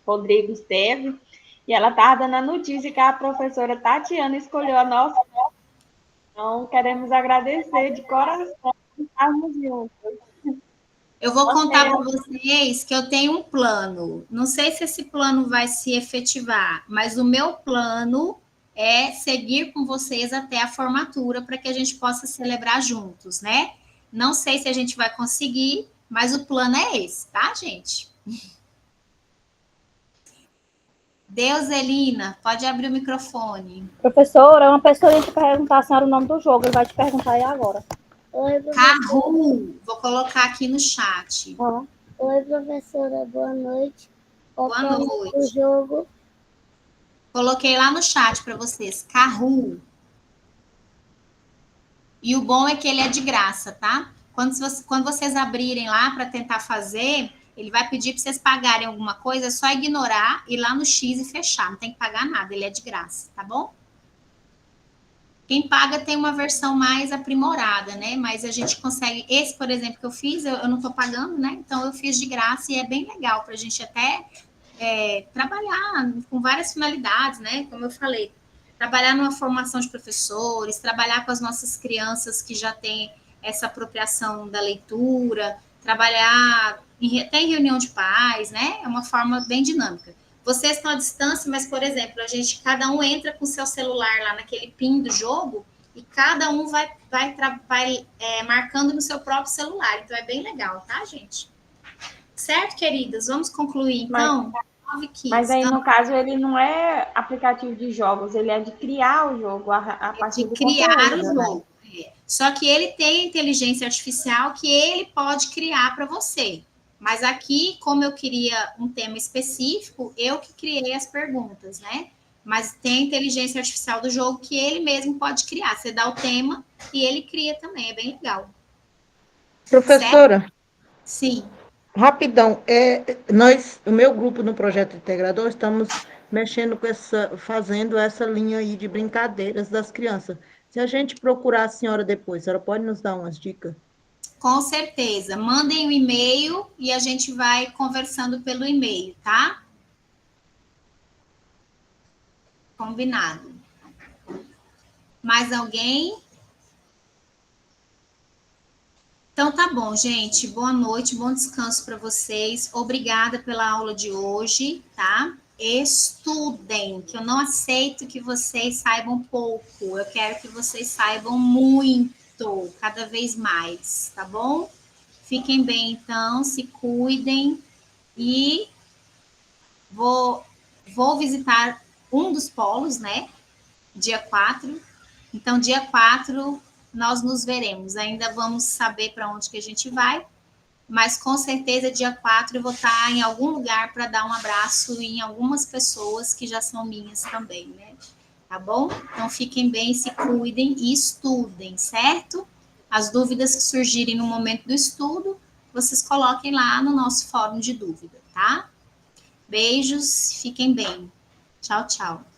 Rodrigo esteve, e ela estava dando a notícia que a professora Tatiana escolheu a nossa. Então, queremos agradecer de coração por estarmos juntos. Eu vou contar para vocês que eu tenho um plano. Não sei se esse plano vai se efetivar, mas o meu plano é seguir com vocês até a formatura para que a gente possa celebrar juntos, né? Não sei se a gente vai conseguir, mas o plano é esse, tá, gente? Deuselina, pode abrir o microfone. Professora, uma pessoa ia te perguntar a senhora o nome do jogo, ele vai te perguntar aí agora. Oi, Kahoot, vou colocar aqui no chat. Oi, professora, boa noite. Boa noite. O jogo. Coloquei lá no chat para vocês, Kahoot. E o bom é que ele é de graça, tá? Quando vocês abrirem lá para tentar fazer, ele vai pedir para vocês pagarem alguma coisa, é só ignorar, ir lá no X e fechar. Não tem que pagar nada, ele é de graça, tá bom? Quem paga tem uma versão mais aprimorada, né? Mas a gente consegue. Esse, por exemplo, que eu fiz, eu não estou pagando, né? Então eu fiz de graça e é bem legal para a gente até trabalhar com várias finalidades, né? Como eu falei, trabalhar numa formação de professores, trabalhar com as nossas crianças que já têm essa apropriação da leitura, trabalhar até em reunião de pais, né? É uma forma bem dinâmica. Vocês estão à distância, mas, por exemplo, cada um entra com o seu celular lá naquele PIN do jogo e cada um vai marcando no seu próprio celular. Então, é bem legal, tá, gente? Certo, queridas? Vamos concluir, então? Mas aí, no caso, ele não é aplicativo de jogos, ele é de criar o jogo a partir do criar conteúdo, o jogo. Né? Só que ele tem inteligência artificial que ele pode criar para você. Mas aqui, como eu queria um tema específico, eu que criei as perguntas, né? Mas tem a inteligência artificial do jogo que ele mesmo pode criar. Você dá o tema e ele cria também, é bem legal. Professora? Certo? Sim. Rapidão, o meu grupo no Projeto Integrador, estamos mexendo fazendo essa linha aí de brincadeiras das crianças. Se a gente procurar a senhora depois, a senhora pode nos dar umas dicas? Com certeza. Mandem um e-mail e a gente vai conversando pelo e-mail, tá? Combinado. Mais alguém? Então tá bom, gente. Boa noite, bom descanso para vocês. Obrigada pela aula de hoje, tá? Estudem, que eu não aceito que vocês saibam pouco. Eu quero que vocês saibam muito, cada vez mais, tá bom? Fiquem bem, então, se cuidem e vou visitar um dos polos, né? Dia 4. Então, dia 4, nós nos veremos. Ainda vamos saber para onde que a gente vai, mas com certeza, dia 4, eu vou estar em algum lugar para dar um abraço em algumas pessoas que já são minhas também, né? Tá bom? Então, fiquem bem, se cuidem e estudem, certo? As dúvidas que surgirem no momento do estudo, vocês coloquem lá no nosso fórum de dúvida, tá? Beijos, fiquem bem. Tchau, tchau.